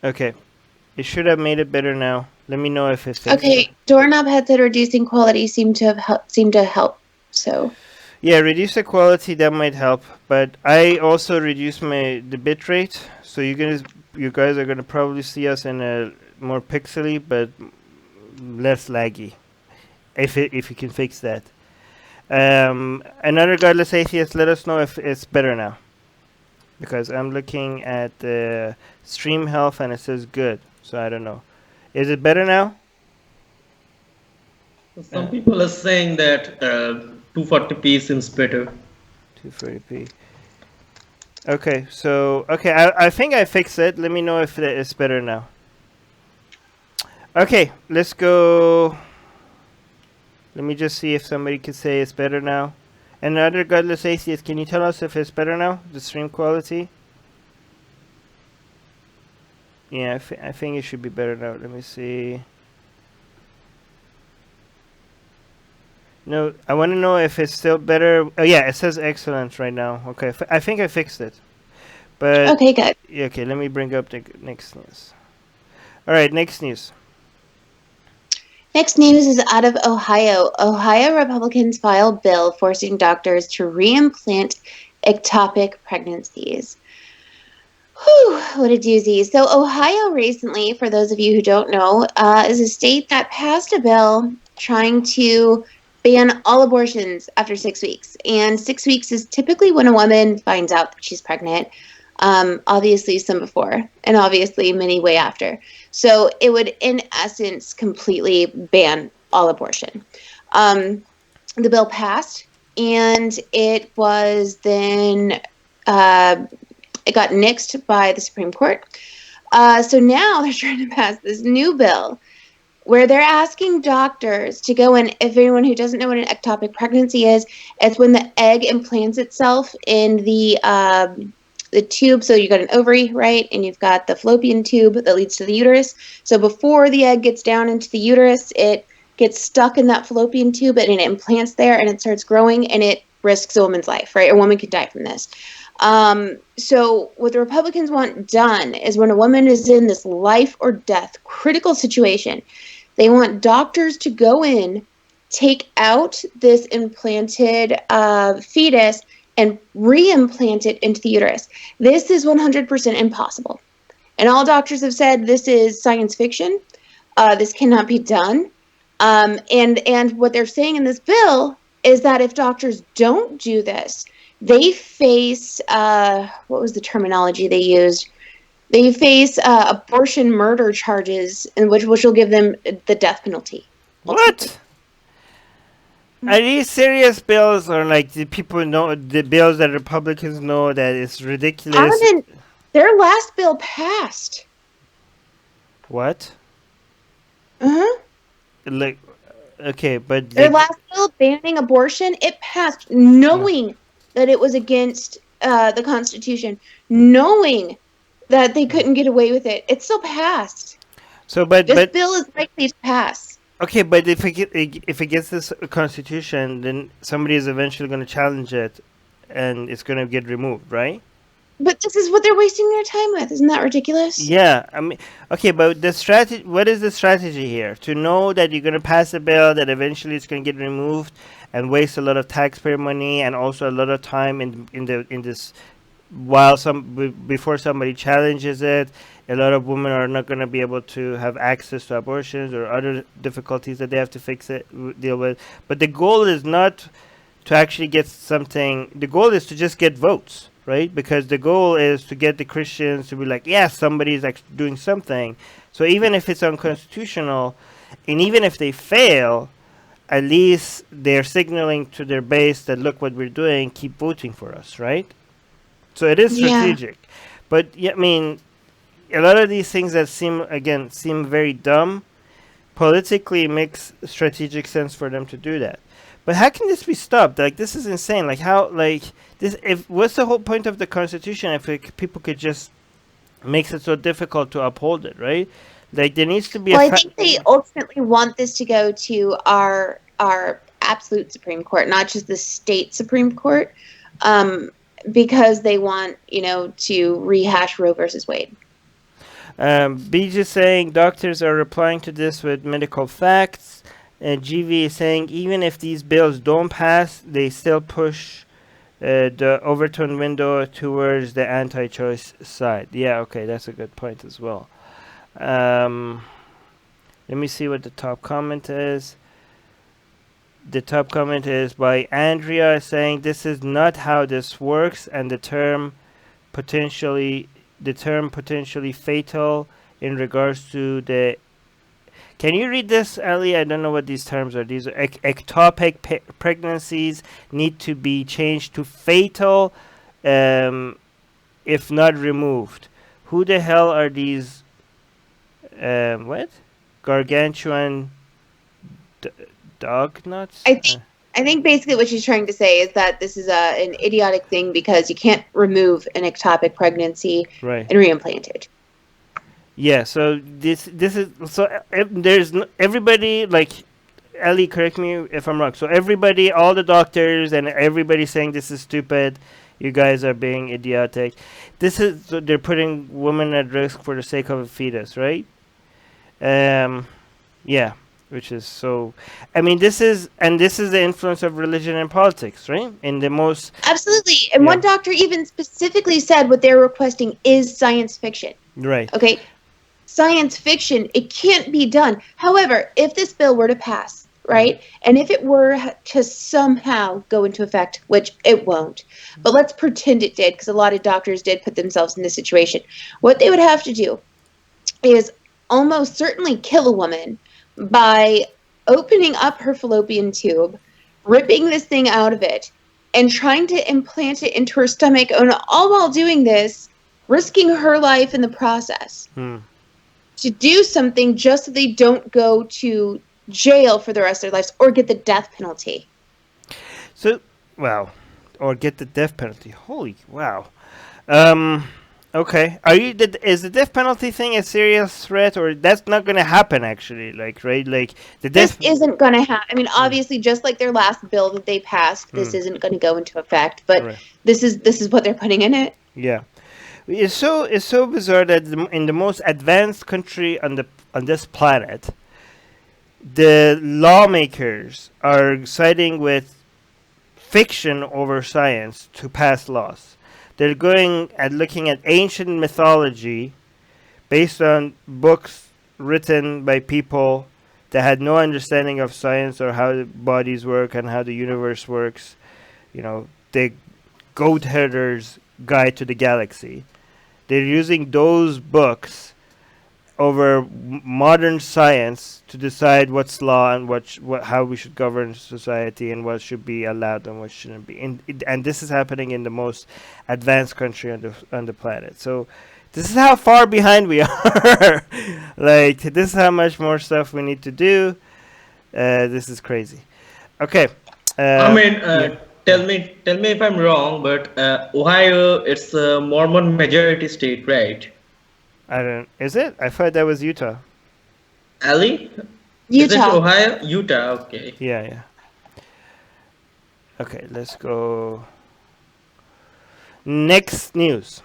[SPEAKER 1] Okay, it should have made it better now. Let me know if it's fixed.
[SPEAKER 2] Okay, Doorknob had said reducing quality seemed to help. So.
[SPEAKER 1] Yeah, reduce the quality, that might help. But I also reduced the bitrate, so you guys are gonna probably see us in a more pixely but less laggy. If you can fix that. Another godless atheist, let us know if it's better now. Because I'm looking at the stream health and it says good, so I don't know. Is it better now?
[SPEAKER 3] Some people are saying that 240p seems better.
[SPEAKER 1] 240p. Okay, so I think I fixed it. Let me know if it's better now. Okay, let's go. Let me just see if somebody could say it's better now. Another godless atheist, can you tell us if it's better now, the stream quality? Yeah, I think it should be better now. Let me see. No, I want to know if it's still better. Oh yeah, it says excellent right now. Okay, I think I fixed it. But
[SPEAKER 2] okay, good.
[SPEAKER 1] Okay, let me bring up the next news. All right, next news.
[SPEAKER 2] Next news is out of Ohio. Ohio Republicans file bill forcing doctors to reimplant ectopic pregnancies. Whew, what a doozy. So Ohio recently, for those of you who don't know, is a state that passed a bill trying to ban all abortions after 6 weeks. And 6 weeks is typically when a woman finds out that she's pregnant. Obviously some before, and obviously many way after. So it would, in essence, completely ban all abortion. The bill passed, and it was then, it got nixed by the Supreme Court. So now they're trying to pass this new bill where they're asking doctors to go in. If anyone who doesn't know what an ectopic pregnancy is, it's when the egg implants itself in the tube. So you got an ovary, right? And you've got the fallopian tube that leads to the uterus. So before the egg gets down into the uterus, it gets stuck in that fallopian tube and it implants there and it starts growing and it risks a woman's life, right? A woman could die from this. So what the Republicans want done is when a woman is in this life or death critical situation, they want doctors to go in, take out this implanted fetus, and reimplant it into the uterus. This is 100% impossible. And all doctors have said this is science fiction. This cannot be done. And what they're saying in this bill is that if doctors don't do this, they face, what was the terminology they used? They face abortion murder charges, which will give them the death penalty. Ultimately.
[SPEAKER 1] What? Are these serious bills, or like the people know the bills that Republicans know that it's ridiculous?
[SPEAKER 2] Parliament, their last bill passed.
[SPEAKER 1] What?
[SPEAKER 2] Uh-huh.
[SPEAKER 1] Like, okay, but
[SPEAKER 2] Their
[SPEAKER 1] like,
[SPEAKER 2] last bill banning abortion, it passed knowing that it was against the Constitution, knowing that they couldn't get away with it. It still passed.
[SPEAKER 1] so
[SPEAKER 2] This bill is likely to pass.
[SPEAKER 1] okay, but if it gets this constitution, then somebody is eventually going to challenge it, and it's going to get removed, right?
[SPEAKER 2] But this is what they're wasting their time with. Isn't that ridiculous?
[SPEAKER 1] Yeah, I mean, okay, but the strategy. What is the strategy here? To know that you're going to pass a bill that eventually it's going to get removed, and waste a lot of taxpayer money and also a lot of time in this, while before somebody challenges it. A lot of women are not going to be able to have access to abortions or other difficulties that they have to deal with. But the goal is not to actually get something. The goal is to just get votes, right? Because the goal is to get the Christians to be like, yeah, somebody's actually doing something. So even if it's unconstitutional, and even if they fail, at least they're signaling to their base that look what we're doing, keep voting for us, right? So it is strategic. Yeah. But yeah, I mean, a lot of these things that seem very dumb, politically makes strategic sense for them to do that. But how can this be stopped? Like, this is insane. Like, how, like, this, if, what's the whole point of the Constitution if people could just makes it so difficult to uphold it, right? Like, there needs to be
[SPEAKER 2] I think they ultimately want this to go to our absolute Supreme Court, not just the state Supreme Court, because they want, to rehash Roe versus Wade.
[SPEAKER 1] BJ saying doctors are replying to this with medical facts. GV is saying even if these bills don't pass, they still push the overturn window towards the anti-choice side. Yeah, okay, that's a good point as well. Let me see what the top comment is. The top comment is by Andrea saying this is not how this works, and the term potentially fatal in regards to the. Can you read this, Ali? I don't know what these terms are. These are ectopic pregnancies need to be changed to fatal, if not removed. Who the hell are these? What? Gargantuan dog nuts?
[SPEAKER 2] I think basically what she's trying to say is that this is an idiotic thing because you can't remove an ectopic pregnancy and reimplant it.
[SPEAKER 1] Yeah, so this is so there's everybody, like Ellie, correct me if I'm wrong. So everybody, all the doctors and everybody saying this is stupid. You guys are being idiotic. This is so they're putting women at risk for the sake of a fetus, right? Yeah. Which is so. I mean, this is the influence of religion and politics, right? In the most
[SPEAKER 2] absolutely. And one doctor even specifically said what they're requesting is science fiction.
[SPEAKER 1] Right.
[SPEAKER 2] Okay. Science fiction. It can't be done. However, if this bill were to pass, right, and if it were to somehow go into effect, which it won't, but let's pretend it did, because a lot of doctors did put themselves in this situation. What they would have to do is almost certainly kill a woman by opening up her fallopian tube, ripping this thing out of it, and trying to implant it into her stomach, and all while doing this, risking her life in the process. To do something just so they don't go to jail for the rest of their lives or get the death penalty.
[SPEAKER 1] So, wow. Or get the death penalty. Holy wow. Okay. Is the death penalty thing a serious threat, or that's not going to happen actually? Like, right? Like
[SPEAKER 2] this isn't going to happen. I mean, obviously, just like their last bill that they passed, this isn't going to go into effect. But this is what they're putting in it.
[SPEAKER 1] Yeah, it's so bizarre that in the most advanced country on this planet, the lawmakers are siding with fiction over science to pass laws. They're going and looking at ancient mythology based on books written by people that had no understanding of science or how the bodies work and how the universe works. The goat herder's guide to the galaxy. they're using those books over modern science to decide what's law and how we should govern society and what should be allowed and what shouldn't be. And this is happening in the most advanced country on the planet. So this is how far behind we are. Like, this is how much more stuff we need to do. This is crazy. Okay.
[SPEAKER 3] I mean,
[SPEAKER 1] Yeah.
[SPEAKER 3] tell me if I'm wrong, but Ohio, it's a Mormon majority state, right?
[SPEAKER 1] I don't. Is it? I thought that was Utah.
[SPEAKER 3] Ali, is it
[SPEAKER 2] Utah.
[SPEAKER 3] Ohio? Utah, okay.
[SPEAKER 1] Yeah, yeah. Okay, let's go. Next news.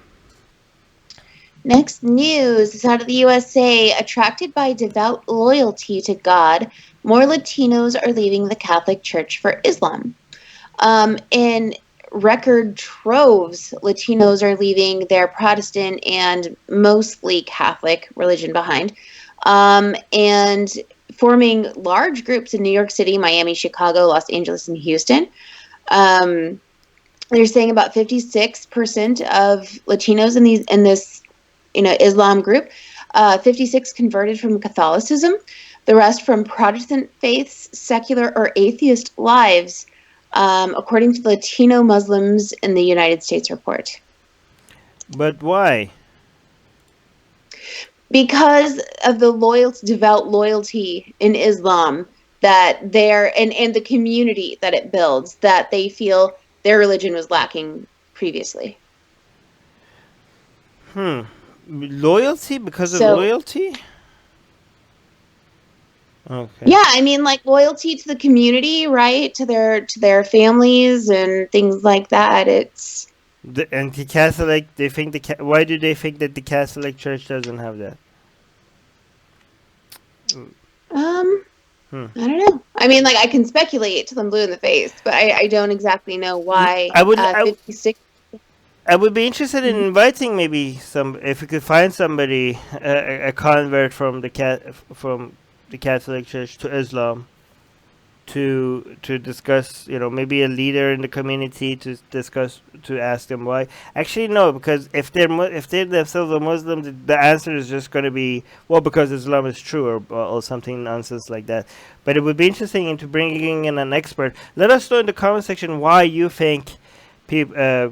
[SPEAKER 2] Next news is out of the USA. Attracted by devout loyalty to God, more Latinos are leaving the Catholic Church for Islam. In record troves, Latinos are leaving their Protestant and mostly Catholic religion behind, and forming large groups in New York City, Miami, Chicago, Los Angeles, and Houston. They're saying about 56% of Latinos in this Islam group, 56 converted from Catholicism, the rest from Protestant faiths, secular or atheist lives, according to the Latino Muslims in the United States report.
[SPEAKER 1] But why?
[SPEAKER 2] Because of the devout loyalty in Islam that and the community that it builds, that they feel their religion was lacking previously.
[SPEAKER 1] Loyalty because of loyalty? Okay.
[SPEAKER 2] Yeah, I mean, like, loyalty to the community, right? To their families and things like that. It's
[SPEAKER 1] The anti-Catholic. They think why do they think that the Catholic Church doesn't have that?
[SPEAKER 2] I don't know. I mean, like, I can speculate till I'm blue in the face, but I don't exactly know why.
[SPEAKER 1] I would
[SPEAKER 2] 56.
[SPEAKER 1] I would be interested in inviting maybe if we could find somebody, a convert from the Catholic Church to Islam, to discuss, maybe a leader in the community to ask them why. Actually, no, because if they're themselves a Muslim, the answer is just going to be, well, because Islam is true, or something nonsense like that. But it would be interesting into bringing in an expert. Let us know in the comment section why you think people, a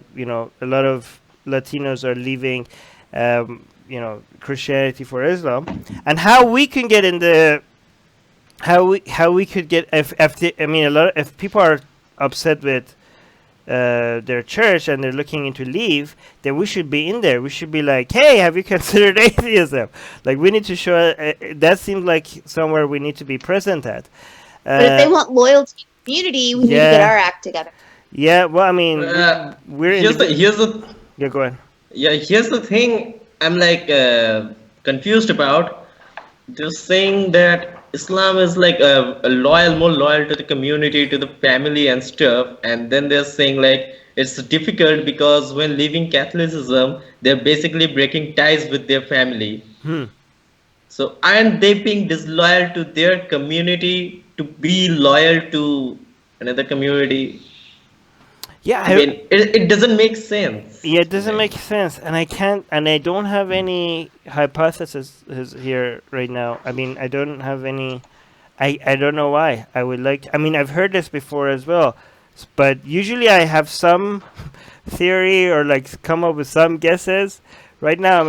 [SPEAKER 1] lot of Latinos are leaving, Christianity for Islam, and how we can get in the. How we could get if people are upset with their church and they're looking to leave, then we should be in there. We should be like, hey, have you considered atheism? Like, we need to show that seems like somewhere we need to be present at.
[SPEAKER 2] But if they want loyalty to the community, we need to get our act together.
[SPEAKER 1] Yeah, well, I mean, we're
[SPEAKER 3] here's the
[SPEAKER 1] yeah, go ahead.
[SPEAKER 3] Yeah, here's the thing I'm like confused about. They're saying that Islam is like more loyal to the community, to the family and stuff, and then they're saying like it's difficult because when leaving Catholicism, they're basically breaking ties with their family. So aren't they being disloyal to their community to be loyal to another community?
[SPEAKER 1] Yeah,
[SPEAKER 3] I mean, it doesn't make sense.
[SPEAKER 1] Yeah, it doesn't make sense, and I don't have any hypothesis here right now. I mean, I don't have any. I don't know why. I would like. I mean, I've heard this before as well, but usually I have some theory or like come up with some guesses. Right now,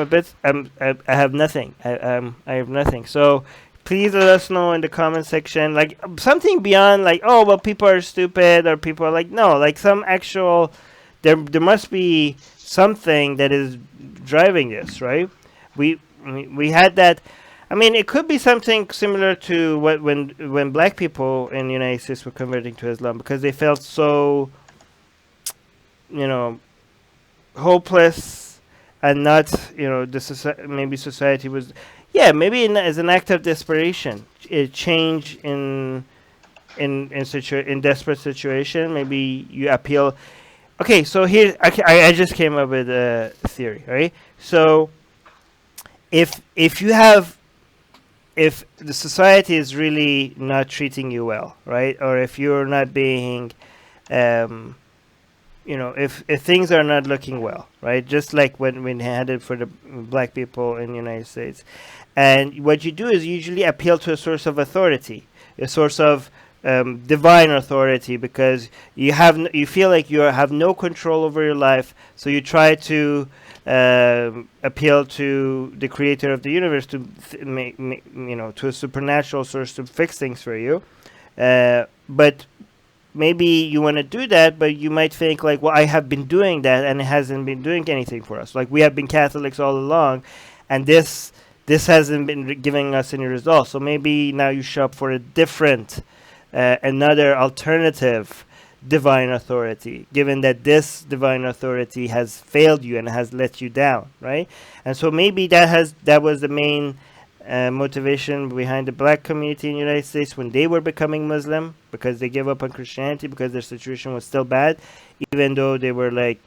[SPEAKER 1] I have nothing. I have nothing. So please let us know in the comment section, like something beyond like, oh, well, people are stupid, or people are like, no, like some actual, there must be something that is driving this, right? We had that. I mean, it could be something similar to when black people in the United States were converting to Islam because they felt so, hopeless, and not, maybe society was. Yeah, maybe as an act of desperation, a change in desperate situation. Maybe you appeal. Okay, so here I just came up with a theory. Right, so if the society is really not treating you well, right, or if you're not being if things are not looking well, right? Just like when we had it for the black people in the United States, and what you do is usually appeal to a source of authority, a source of divine authority, because you feel like you have no control over your life, so you try to appeal to the creator of the universe to to a supernatural source to fix things for you, but maybe you want to do that, but you might think like, well, I have been doing that and it hasn't been doing anything for us. Like, we have been Catholics all along, and this hasn't been giving us any results. So maybe now you shop for a different, another alternative divine authority, given that this divine authority has failed you and has let you down, right? And so maybe that was the main motivation behind the black community in the United States when they were becoming Muslim, because they gave up on Christianity because their situation was still bad, even though they were like,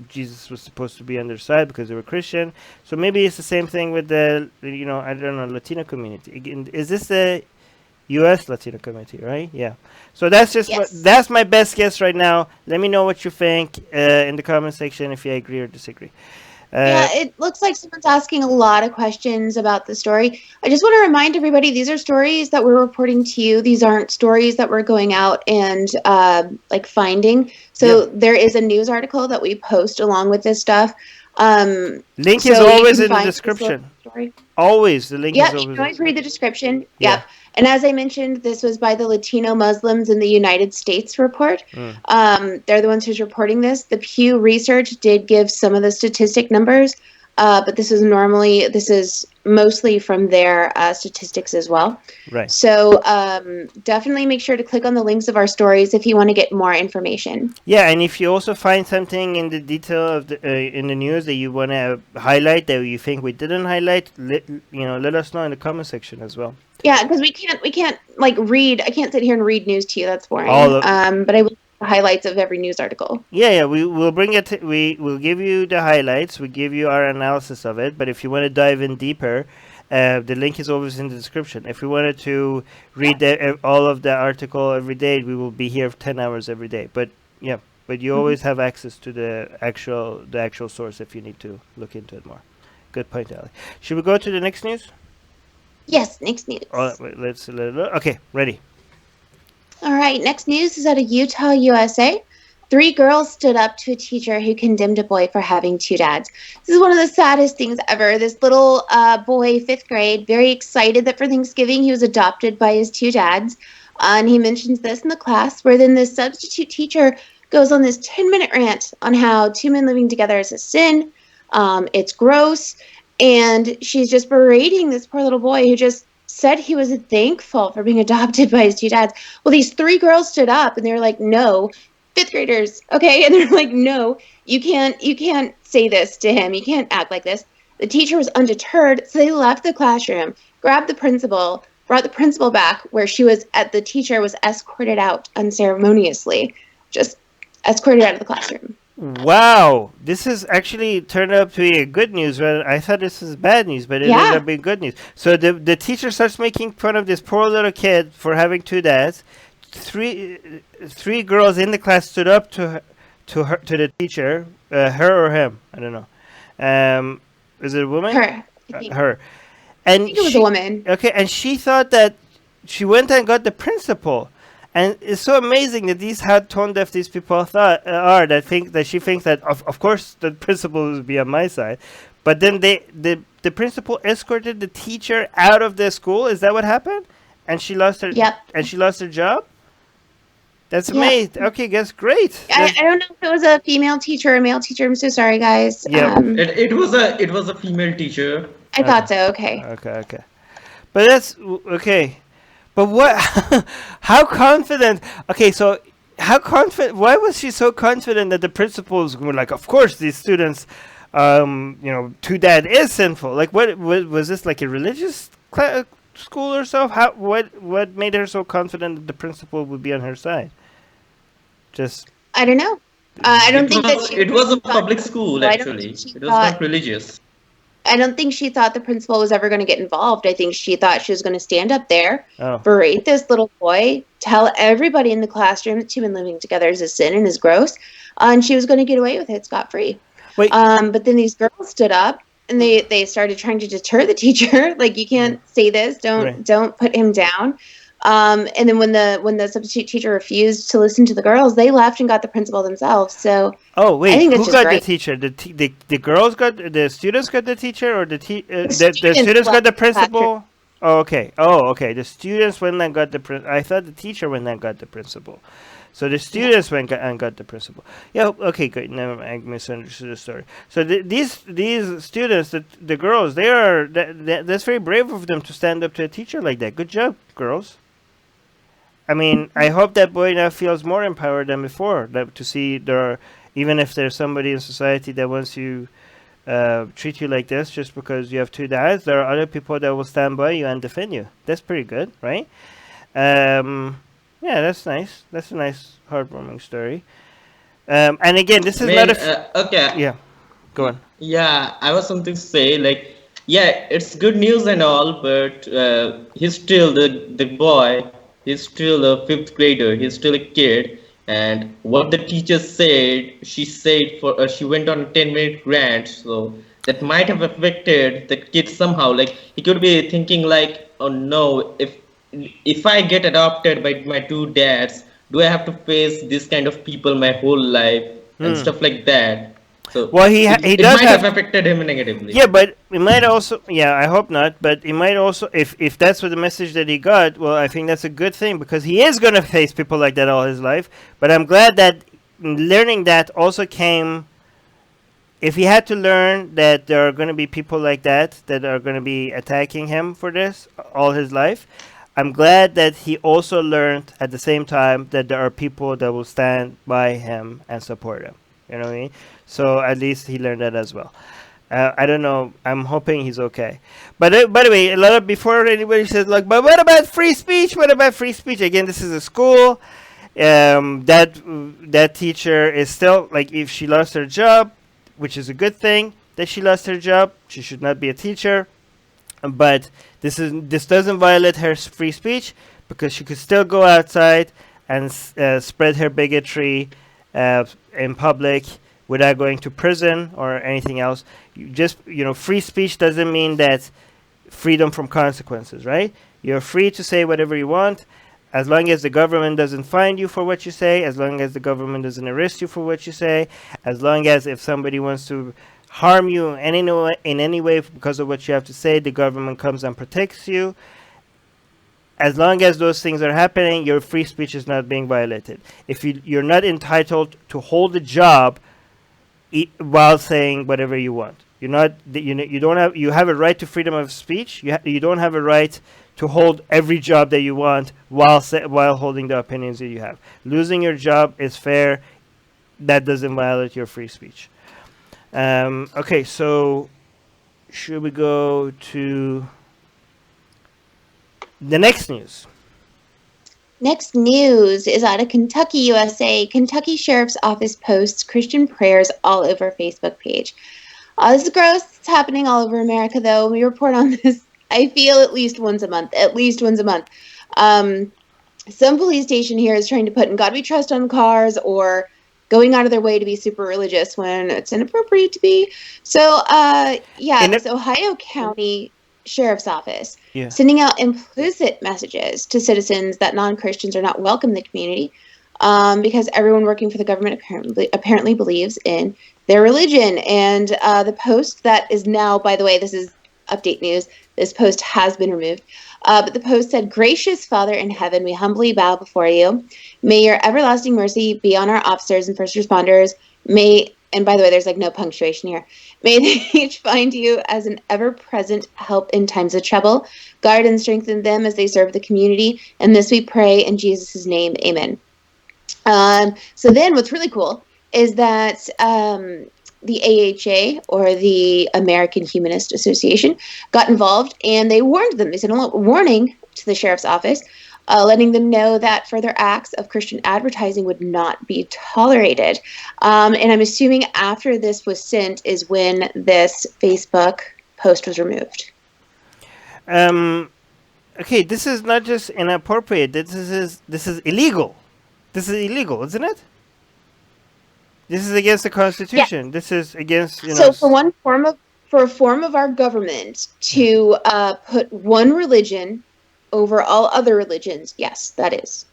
[SPEAKER 1] Jesus was supposed to be on their side because they were Christian. So maybe it's the same thing with the, I don't know, Latino community. Again, is this the U.S. Latino community, right? Yeah. So that's just that's my best guess right now. Let me know what you think in the comment section if you agree or disagree.
[SPEAKER 2] Yeah, it looks like someone's asking a lot of questions about the story. I just want to remind everybody, these are stories that we're reporting to you. These aren't stories that we're going out and finding. So there is a news article that we post along with this stuff.
[SPEAKER 1] Link is always in the description. Always, the link is always.
[SPEAKER 2] Yeah, you can always read the description. Yep. And as I mentioned, this was by the Latino Muslims in the United States report. They're the ones who's reporting this. The Pew Research did give some of the statistic numbers, but this is mostly from their statistics as well.
[SPEAKER 1] Right.
[SPEAKER 2] So definitely make sure to click on the links of our stories if you want to get more information.
[SPEAKER 1] Yeah, and if you also find something in the detail of in the news that you want to highlight that you think we didn't highlight, let us know in the comment section as well.
[SPEAKER 2] Yeah, because we can't read. I can't sit here and read news to you. That's boring. But I will the highlights of every news article.
[SPEAKER 1] Yeah, we will bring it. We will give you the highlights. We give you our analysis of it. But if you want to dive in deeper, the link is always in the description. If you wanted to read all of the article every day, we will be here for 10 hours every day. But you always have access to the actual source if you need to look into it more. Good point, Ali. Should we go to the next news?
[SPEAKER 2] Yes, next news.
[SPEAKER 1] Let's okay, ready.
[SPEAKER 2] All right, next news is out of Utah, USA. 3 girls stood up to a teacher who condemned a boy for having 2 dads. This is one of the saddest things ever. This little boy, 5th grade, very excited that for Thanksgiving he was adopted by his 2 dads. And he mentions this in the class, where then the substitute teacher goes on this 10-minute rant on how 2 men living together is a sin. It's gross. And she's just berating this poor little boy who just said he was thankful for being adopted by his 2 dads. Well, these 3 girls stood up and they were like, no, 5th graders, okay? And they're like, no, you can't say this to him. You can't act like this. The teacher was undeterred, so they left the classroom, grabbed the principal, brought the principal back where the teacher was escorted out unceremoniously, just escorted out of the classroom.
[SPEAKER 1] Wow, this is actually turned out to be a good news. I thought this was bad news, but it ended up being good news. So the teacher starts making fun of this poor little kid for having 2 dads. Three girls in the class stood up to the teacher, her or him, I don't know. Is it a woman?
[SPEAKER 2] Her.
[SPEAKER 1] Her. And
[SPEAKER 2] I think it was a woman.
[SPEAKER 1] Okay, and she thought that she went and got the principal. And it's so amazing that how tone deaf these people are that she thinks that of course the principal will be on my side, but then the principal escorted the teacher out of the school. Is that what happened? And she lost her.
[SPEAKER 2] Yep.
[SPEAKER 1] And she lost her job. That's amazing. Yep. Okay, that's great.
[SPEAKER 2] I don't know if it was a female teacher or a male teacher. I'm so sorry, guys.
[SPEAKER 1] Yeah.
[SPEAKER 3] It was a female teacher.
[SPEAKER 2] I thought so. Okay.
[SPEAKER 1] Okay. But that's okay. But what? How confident? Okay, so how confident? Why was she so confident that the principals were like, of course, these students, 2 dad is sinful? Like, what was this like a religious school or so? What made her so confident that the principal would be on her side?
[SPEAKER 2] I don't know. I don't think that
[SPEAKER 3] it was a public school actually. It was not religious.
[SPEAKER 2] I don't think she thought the principal was ever going to get involved. I think she thought she was going to stand up there,
[SPEAKER 1] Oh,
[SPEAKER 2] berate this little boy, tell everybody in the classroom that she'd been living together is a sin and is gross, and she was going to get away with it scot-free.
[SPEAKER 1] wait.
[SPEAKER 2] But then these girls stood up and they started trying to deter the teacher, like, you can't say this,
[SPEAKER 1] Right.
[SPEAKER 2] don't put him down. And then when the substitute teacher refused to listen to the girls, they left and got the principal themselves. So
[SPEAKER 1] Oh, wait.
[SPEAKER 2] I think that's
[SPEAKER 1] Who
[SPEAKER 2] just
[SPEAKER 1] got
[SPEAKER 2] great.
[SPEAKER 1] the teacher? The girls got the students got the teacher, or the students got
[SPEAKER 2] left
[SPEAKER 1] the
[SPEAKER 2] the
[SPEAKER 1] principal? Oh, okay. Oh, okay. The students went and got the I thought the teacher went and got the principal. So the students went and got the principal. Yeah. Okay. Good. Never mind. I misunderstood the story. So these students, the girls, they are that's very brave of them to stand up to a teacher like that. Good job, girls. I mean, I hope that boy now feels more empowered than before. That to see there are, even if there's somebody in society that wants you treat you like this just because you have two dads, there are other people that will stand by you and defend you. That's pretty good, right? Yeah, that's nice. That's a nice, heartwarming story. And again, this
[SPEAKER 3] I
[SPEAKER 1] is not
[SPEAKER 3] mean,
[SPEAKER 1] a.
[SPEAKER 3] okay.
[SPEAKER 1] Yeah, go on.
[SPEAKER 3] Yeah, I was something to say, like, yeah, it's good news and all, but he's still the boy. He's still a fifth grader. He's still a kid. And what the teacher said, she said for she went on a 10-minute rant, so that might have affected the kid somehow. Like, he could be thinking like, oh no, if I get adopted by my two dads, do I have to face this kind of people my whole life and
[SPEAKER 1] Hmm.
[SPEAKER 3] stuff like that? So
[SPEAKER 1] Well, he
[SPEAKER 3] it
[SPEAKER 1] does
[SPEAKER 3] might have
[SPEAKER 1] have.
[SPEAKER 3] affected him negatively.
[SPEAKER 1] Yeah, but it might also. Yeah, I hope not. But it might also, if that's what the message that he got. Well, I think that's a good thing because he is gonna face people like that all his life. But I'm glad that learning that also came. If he had to learn that there are going to be people like that are going to be attacking him for this all his life, I'm glad that he also learned at the same time that there are people that will stand by him and support him. You know what I mean? So at least he learned that as well. I don't know. I'm hoping he's okay. But by the way, a lot of before anybody says like, but what about free speech? What about free speech? Again, this is a school. That teacher is still like, if she lost her job, which is a good thing that she lost her job. She should not be a teacher, but this doesn't violate her free speech because she could still go outside and spread her bigotry in public without going to prison or anything else. Free speech doesn't mean that freedom from consequences, right? You're free to say whatever you want, as long as the government doesn't find you for what you say, as long as the government doesn't arrest you for what you say, as long as if somebody wants to harm you in any way because of what you have to say, the government comes and protects you. As long as those things are happening, your free speech is not being violated. If you're not entitled to hold a job while saying whatever you want, you have a right to freedom of speech. You don't have a right to hold every job that you want while holding the opinions that you have. Losing your job is fair. That doesn't violate your free speech. Okay, so should we go to the next news?
[SPEAKER 2] Next news is out of Kentucky, USA. Kentucky Sheriff's Office posts Christian prayers all over Facebook page. This is gross. It's happening all over America, though. We report on this, I feel, at least once a month. Some police station here is trying to put "In God We Trust" on cars, or going out of their way to be super religious when it's inappropriate to be. So, this Ohio County Sheriff's Office sending out implicit messages to citizens that non-Christians are not welcome in the community, because everyone working for the government apparently believes in their religion. And the post that is now, by the way, this is update news, this post has been removed. But the post said, "Gracious Father in heaven, we humbly bow before you. May your everlasting mercy be on our officers and first responders. And by the way, there's like no punctuation here. May they each find you as an ever-present help in times of trouble. Guard and strengthen them as they serve the community. And this we pray in Jesus' name, amen." So then what's really cool is that the AHA, or the American Humanist Association, got involved, and they warned them. They sent a warning to the sheriff's office, letting them know that further acts of Christian advertising would not be tolerated. And I'm assuming after this was sent is when this Facebook post was removed.
[SPEAKER 1] Okay, this is not just inappropriate. This is illegal. This is illegal, isn't it? This is against the Constitution. Yeah. This is against,
[SPEAKER 2] So for a form of our government to put one religion over all other religions, yes, that is.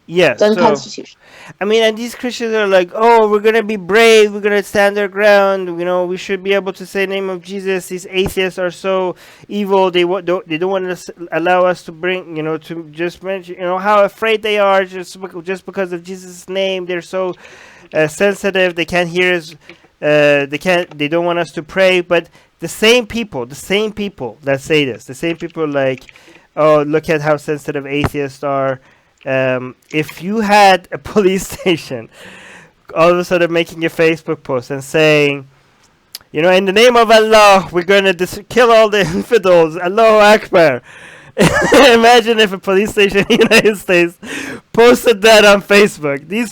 [SPEAKER 1] Yes,
[SPEAKER 2] it's unconstitutional.
[SPEAKER 1] I mean, and these Christians are like, oh, we're gonna be brave, we're gonna stand our ground. We should be able to say the name of Jesus. These atheists are so evil. They don't want to allow us to bring, to just mention, how afraid they are just because of Jesus' name. They're so sensitive. They can't hear us. They don't want us to pray. But the same people that say this, the same people like, oh, look at how sensitive atheists are. If you had a police station all of a sudden making a Facebook post and saying, in the name of Allah, we're going to kill all the infidels, Allahu Akbar. Imagine if a police station in the United States posted that on Facebook. These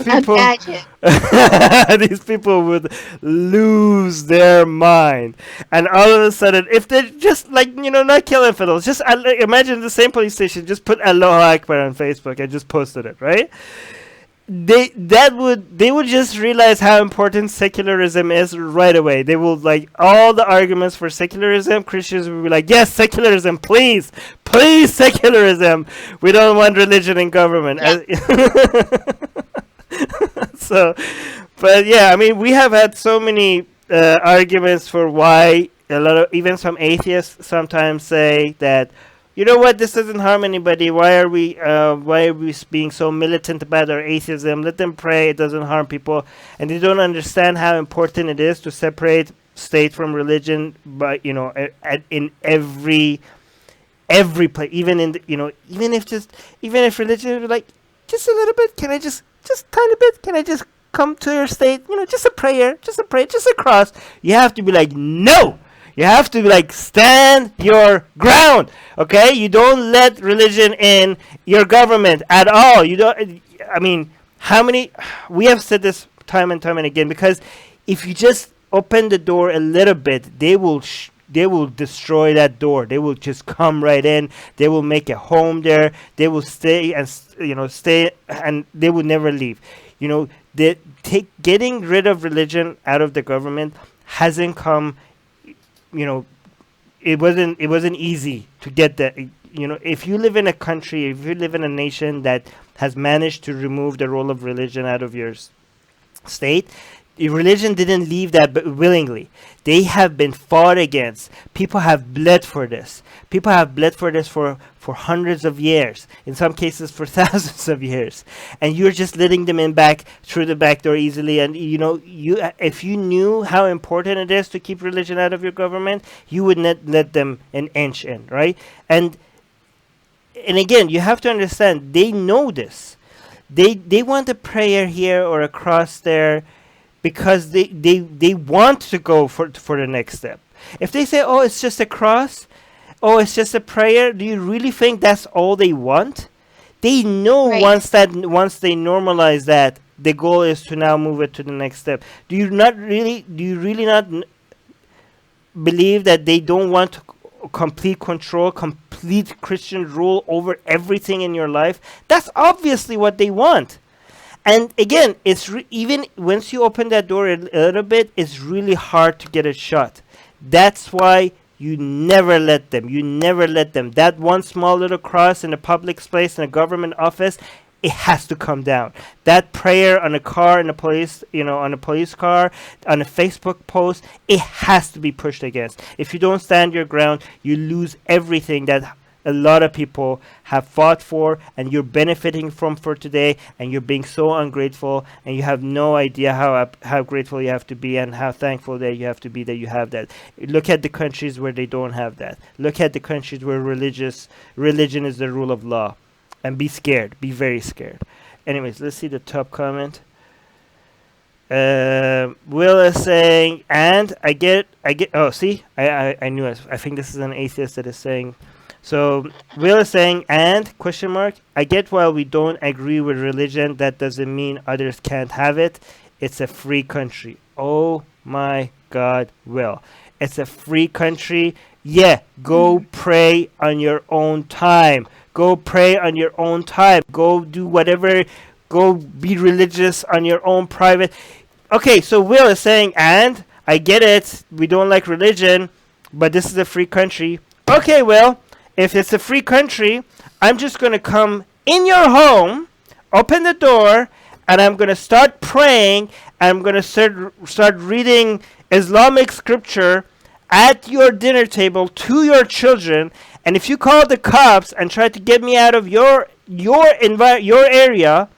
[SPEAKER 1] people would lose their mind. And all of a sudden, if they're just not kill infidels, just imagine the same police station just put Allahu Akbar on Facebook and just posted it, right? They would just realize how important secularism is right away. They will all the arguments for secularism. Christians will be like, yes, secularism, please secularism. We don't want religion in government. Yeah. So, but yeah, I mean, we have had so many arguments for why even some atheists sometimes say that, you know what, this doesn't harm anybody. Why are we being so militant about our atheism? Let them pray. It doesn't harm people. And they don't understand how important it is to separate state from religion. But in every place, even in even if religion is like just a little bit, can I just tiny bit? Can I just come to your state? Just a prayer, just a cross. You have to be like, no. You have to stand your ground, okay? You don't let religion in your government at all. You don't. I mean, we have said this time and time and again, because if you just open the door a little bit, they will destroy that door. They will just come right in. They will make a home there. They will stay and they will never leave. Getting rid of religion out of the government hasn't come. It wasn't easy to get that. If you live in a country, if you live in a nation that has managed to remove the role of religion out of your state, religion didn't leave that willingly. They have been fought against. People have bled for this. People have bled for this for hundreds of years, in some cases for thousands of years, and you're just letting them in through the back door easily. And if you knew how important it is to keep religion out of your government, you would not let them an inch in, right? And again, you have to understand, they know this. They want a prayer here or a cross there because they want to go for the next step. If they say, oh, it's just a cross, oh, it's just a prayer, do you really think that's all they want? They know right. Once they normalize that, the goal is to now move it to the next step. Do you really not believe that they don't want complete control, complete Christian rule over everything in your life? That's obviously what they want. And again, it's even once you open that door a little bit, it's really hard to get it shut. That's why you never let them. That one small little cross in a public place, in a government office, it has to come down. That prayer on a car, in a police, on a police car, on a Facebook post, it has to be pushed against. If you don't stand your ground, you lose everything that a lot of people have fought for, and you're benefiting from for today, and you're being so ungrateful, and you have no idea how grateful you have to be and how thankful that you have to be that you have that. Look at the countries where they don't have that. Look at the countries where religion is the rule of law, and be scared. Be very scared. Anyways, let's see the top comment. Will is saying, and I get. Oh, see, I knew it. I think this is an atheist that is saying. So Will is saying, and question mark, I get while we don't agree with religion, that doesn't mean others can't have it. It's a free country. Oh my God, Will. It's a free country. Yeah, go pray on your own time. Go pray on your own time. Go do whatever. Go be religious on your own private. Okay, so Will is saying, and I get it. We don't like religion, but this is a free country. Okay, Will, if it's a free country, I'm just going to come in your home, open the door, and I'm going to start praying. And I'm going to start reading Islamic scripture at your dinner table to your children. And if you call the cops and try to get me out of your area,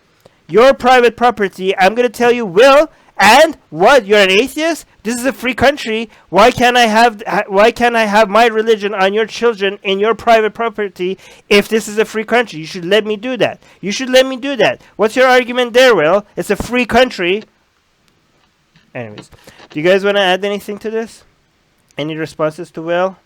[SPEAKER 1] your private property, I'm going to tell you, Will, and what? You're an atheist? This is a free country. Why can't I have my religion on your children in your private property if this is a free country? You should let me do that. You should let me do that. What's your argument there, Will? It's a free country. Anyways, do you guys want to add anything to this? Any responses to Will?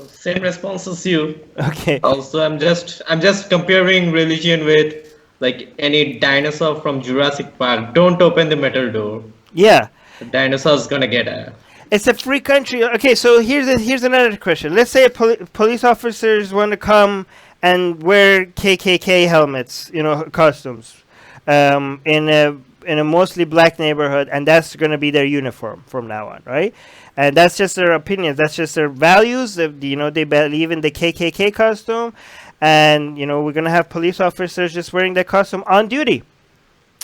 [SPEAKER 3] Same response as you.
[SPEAKER 1] Okay.
[SPEAKER 3] Also, I'm just comparing religion with like any dinosaur from Jurassic Park. Don't open the metal door.
[SPEAKER 1] Yeah.
[SPEAKER 3] The dinosaur's gonna get out.
[SPEAKER 1] It's a free country. Okay, so here's another question. Let's say police officers want to come and wear KKK helmets, costumes, in a mostly black neighborhood, and that's going to be their uniform from now on, right? And that's just their opinions. That's just their values. They believe in the KKK costume, and we're going to have police officers just wearing that costume on duty.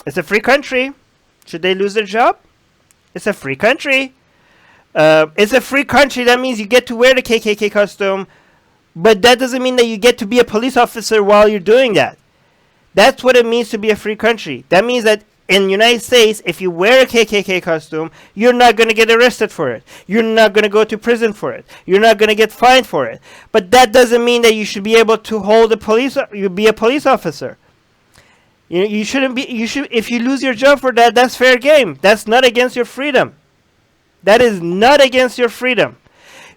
[SPEAKER 1] It's a free country. Should they lose their job? It's a free country. It's a free country. That means you get to wear the KKK costume, but that doesn't mean that you get to be a police officer while you're doing that. That's what it means to be a free country. That means that in the United States, if you wear a KKK costume, you're not going to get arrested for it. You're not going to go to prison for it. You're not going to get fined for it. But that doesn't mean that you should be able to be a police officer. You shouldn't be. If you lose your job for that, that's fair game. That's not against your freedom. That is not against your freedom.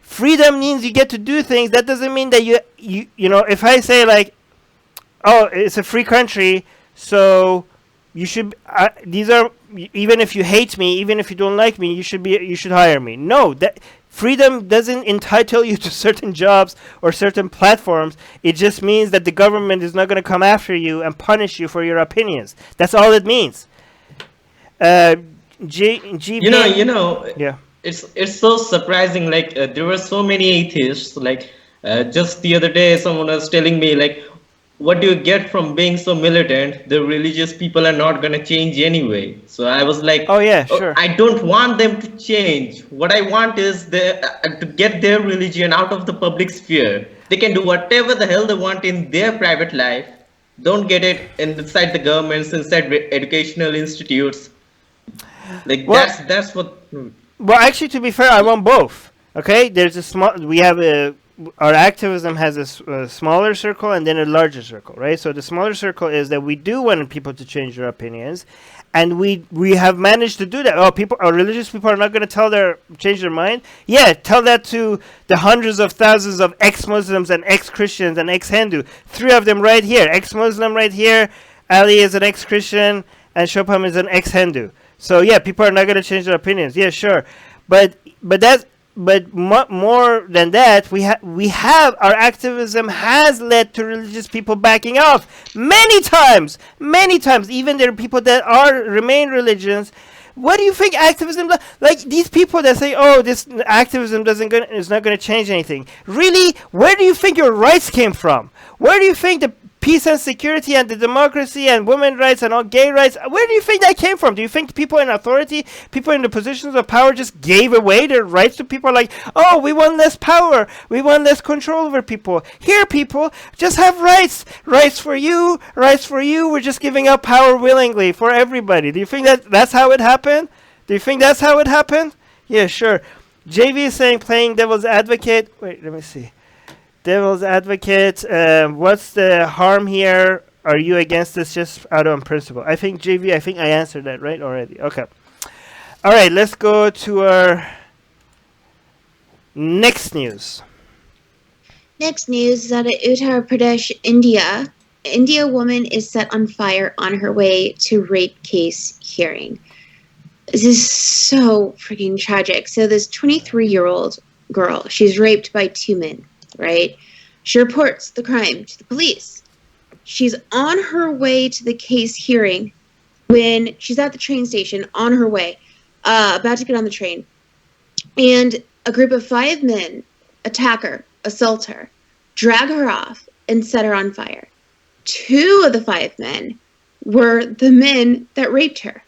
[SPEAKER 1] Freedom means you get to do things. That doesn't mean that if I say like, oh, it's a free country, so you should. These are, even if you hate me, even if you don't like me, you should hire me. No, that freedom doesn't entitle you to certain jobs or certain platforms. It just means that the government is not going to come after you and punish you for your opinions. That's all it means. Yeah.
[SPEAKER 3] It's so surprising. Like there were so many atheists. Like just the other day, someone was telling me like, what do you get from being so militant? The religious people are not going to change anyway. So I was like,
[SPEAKER 1] oh yeah, sure.
[SPEAKER 3] I don't want them to change. What I want is to get their religion out of the public sphere. They can do whatever the hell they want in their private life. Don't get it inside the governments, inside educational institutes. Like that's what.
[SPEAKER 1] Well, actually, to be fair, I want both. Okay, our activism has a smaller circle and then a larger circle, right? So the smaller circle is that we do want people to change their opinions, and we have managed to do that. Our religious people are not going to change their mind. Yeah, tell that to the hundreds of thousands of ex-Muslims and ex-Christians and ex-Hindu. 3 of them right here, ex-Muslim right here. Ali is an ex-Christian and Shobham is an ex-Hindu. So yeah, people are not going to change their opinions. Yeah, sure, but more than that, we have our activism has led to religious people backing off many times. Even there are people that remain religions. What do you think activism like these people that say, oh, this activism is not going to change anything? Really, where do you think your rights came from? Where do you think the peace and security and the democracy and women's rights and all gay rights, where do you think that came from? Do you think people in authority, people in the positions of power just gave away their rights to people like, oh, we want less power, we want less control over people. Here, people, just have rights. Rights for you, we're just giving up power willingly for everybody. Do you think that's how it happened? Do you think that's how it happened? Yeah, sure. JV is saying playing devil's advocate. Wait, let me see. Devil's advocate, what's the harm here? Are you against this just out of principle? I think I answered that right already. Okay. All right, let's go to our next news.
[SPEAKER 2] Next news is out of Uttar Pradesh, India. India woman is set on fire on her way to rape case hearing. This is so freaking tragic. So this 23-year-old girl, she's raped by 2 men, right? She reports the crime to the police. She's on her way to the case hearing when she's at the train station on her way, about to get on the train. And a group of 5 men attack her, assault her, drag her off, and set her on fire. 2 of the 5 men were the men that raped her.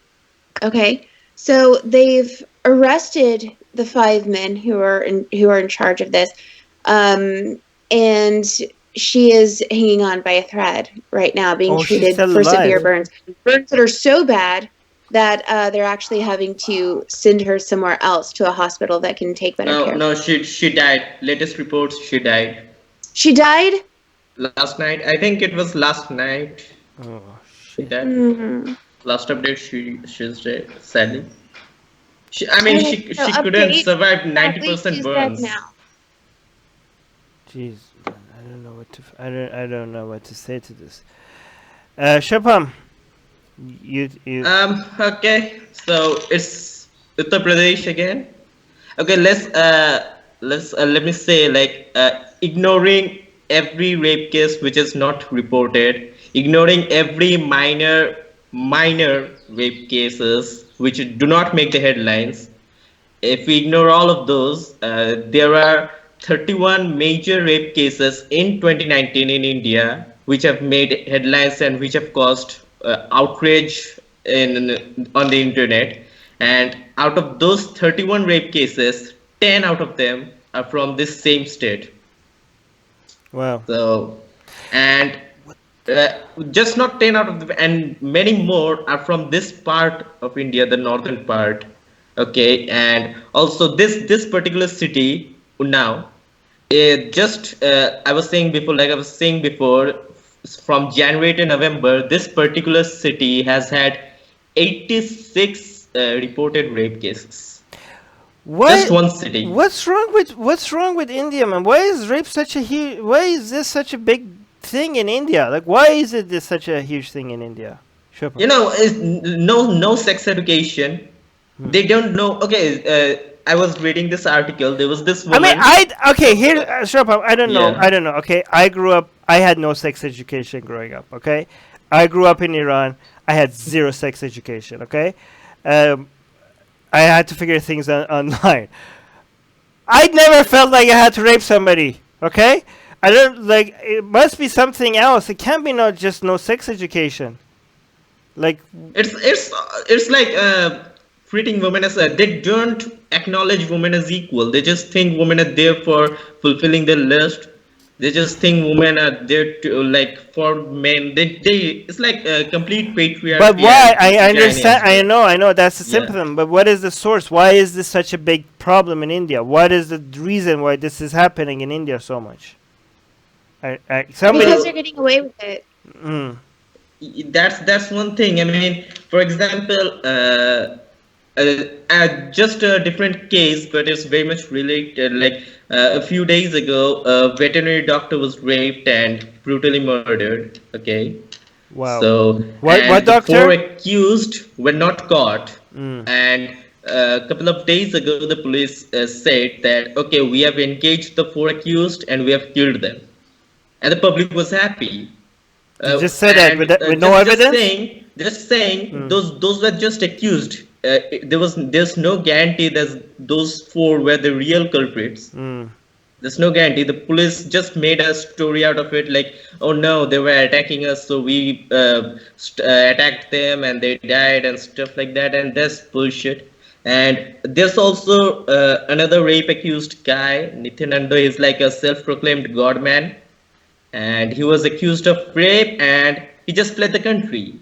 [SPEAKER 2] Okay? So they've arrested the 5 men who are in charge of this, and she is hanging on by a thread right now, being treated for severe burns that are so bad that they're actually having to send her somewhere else to a hospital that can take better care.
[SPEAKER 3] No, she died. Latest reports, she died.
[SPEAKER 2] She died
[SPEAKER 3] last night. I think it was last night.
[SPEAKER 1] Oh,
[SPEAKER 3] she died.
[SPEAKER 2] Mm-hmm.
[SPEAKER 3] Last update, she's dead. Sadly. She couldn't survive 90% burns.
[SPEAKER 2] Now.
[SPEAKER 1] Jeez, I don't know what to say to this. Shubham, you.
[SPEAKER 3] Okay. So it's Uttar Pradesh again. Okay. Let me say, like, ignoring every rape case which is not reported, ignoring every minor rape cases which do not make the headlines. If we ignore all of those, there are 31 major rape cases in 2019 in India which have made headlines and which have caused outrage on the internet. And out of those 31 rape cases, 10 out of them are from this same state.
[SPEAKER 1] Wow.
[SPEAKER 3] So, and just not 10 out of them, and many more are from this part of India, the northern part. Okay, and also this particular city, Unnao, I was saying before, from January to November, this particular city has had 86 reported rape cases. Just one city.
[SPEAKER 1] What's wrong with India, man? Why is rape why is this such a big thing in India? Like, why is it this such a huge thing in India? Sure.
[SPEAKER 3] You know, no sex education. They don't know. Okay, I was reading this article. There was this woman.
[SPEAKER 1] I don't know. I don't know. Okay, I had no sex education growing up. Okay, I grew up in Iran. I had 0 sex education. Okay, I had to figure things online. I never felt like I had to rape somebody. Okay, I don't like. It must be something else. It can't be not just no sex education. Like
[SPEAKER 3] it's like treating women as they don't acknowledge women as equal. They just think women are there for fulfilling their lust. They just think women are there to, like, for men. They it's like a complete patriarchy.
[SPEAKER 1] But why? I understand. I know that's the symptom. But what is the source? Why is this such a big problem in India? What is the reason why this is happening in India so much?
[SPEAKER 2] Because they're getting away with it.
[SPEAKER 3] That's one thing. I mean, for example, just a different case, but it's very much related. Like a few days ago, a veterinary doctor was raped and brutally murdered. Okay.
[SPEAKER 1] Wow.
[SPEAKER 3] So
[SPEAKER 1] what doctor?
[SPEAKER 3] The 4 accused were not caught, and a couple of days ago, the police said that, okay, we have engaged the 4 accused and we have killed them, and the public was happy.
[SPEAKER 1] Just say that with no evidence.
[SPEAKER 3] Just saying, those were just accused. There's no guarantee that those 4 were the real culprits. There's no guarantee. The police just made a story out of it, like, oh no, they were attacking us, so we attacked them and they died and stuff like that, and that's bullshit. And there's also another rape accused guy, Nityananda. He's like a self-proclaimed god man, and he was accused of rape and he just fled the country.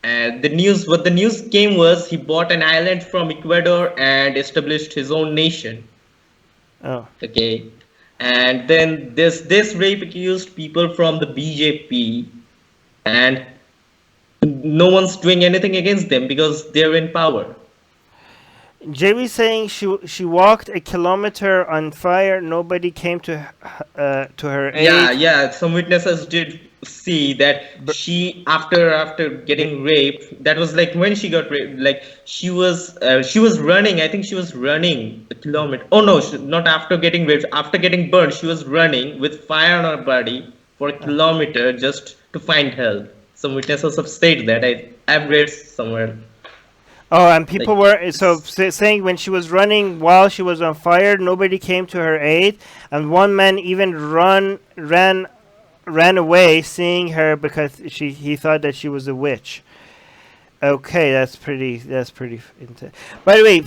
[SPEAKER 3] And the news came was he bought an island from Ecuador and established his own nation.
[SPEAKER 1] Oh.
[SPEAKER 3] Okay. And then this rape accused people from the BJP, and no one's doing anything against them because they're in power.
[SPEAKER 1] JB saying she walked a kilometer on fire. Nobody came to her aid.
[SPEAKER 3] Yeah. Some witnesses did see that
[SPEAKER 1] But,
[SPEAKER 3] she, after getting raped, that was like when she got raped, like she was running, I think she was running a kilometer. Oh no, not after getting raped, after getting burned, she was running with fire on her body for a kilometer just to find help. Some witnesses have said that. I've read somewhere.
[SPEAKER 1] oh, and people
[SPEAKER 3] Like
[SPEAKER 1] were
[SPEAKER 3] it's
[SPEAKER 1] saying when she was running while she was on fire, nobody came to her aid, and one man even ran away, seeing her because he thought that she was a witch. Okay, that's pretty intense. By the way,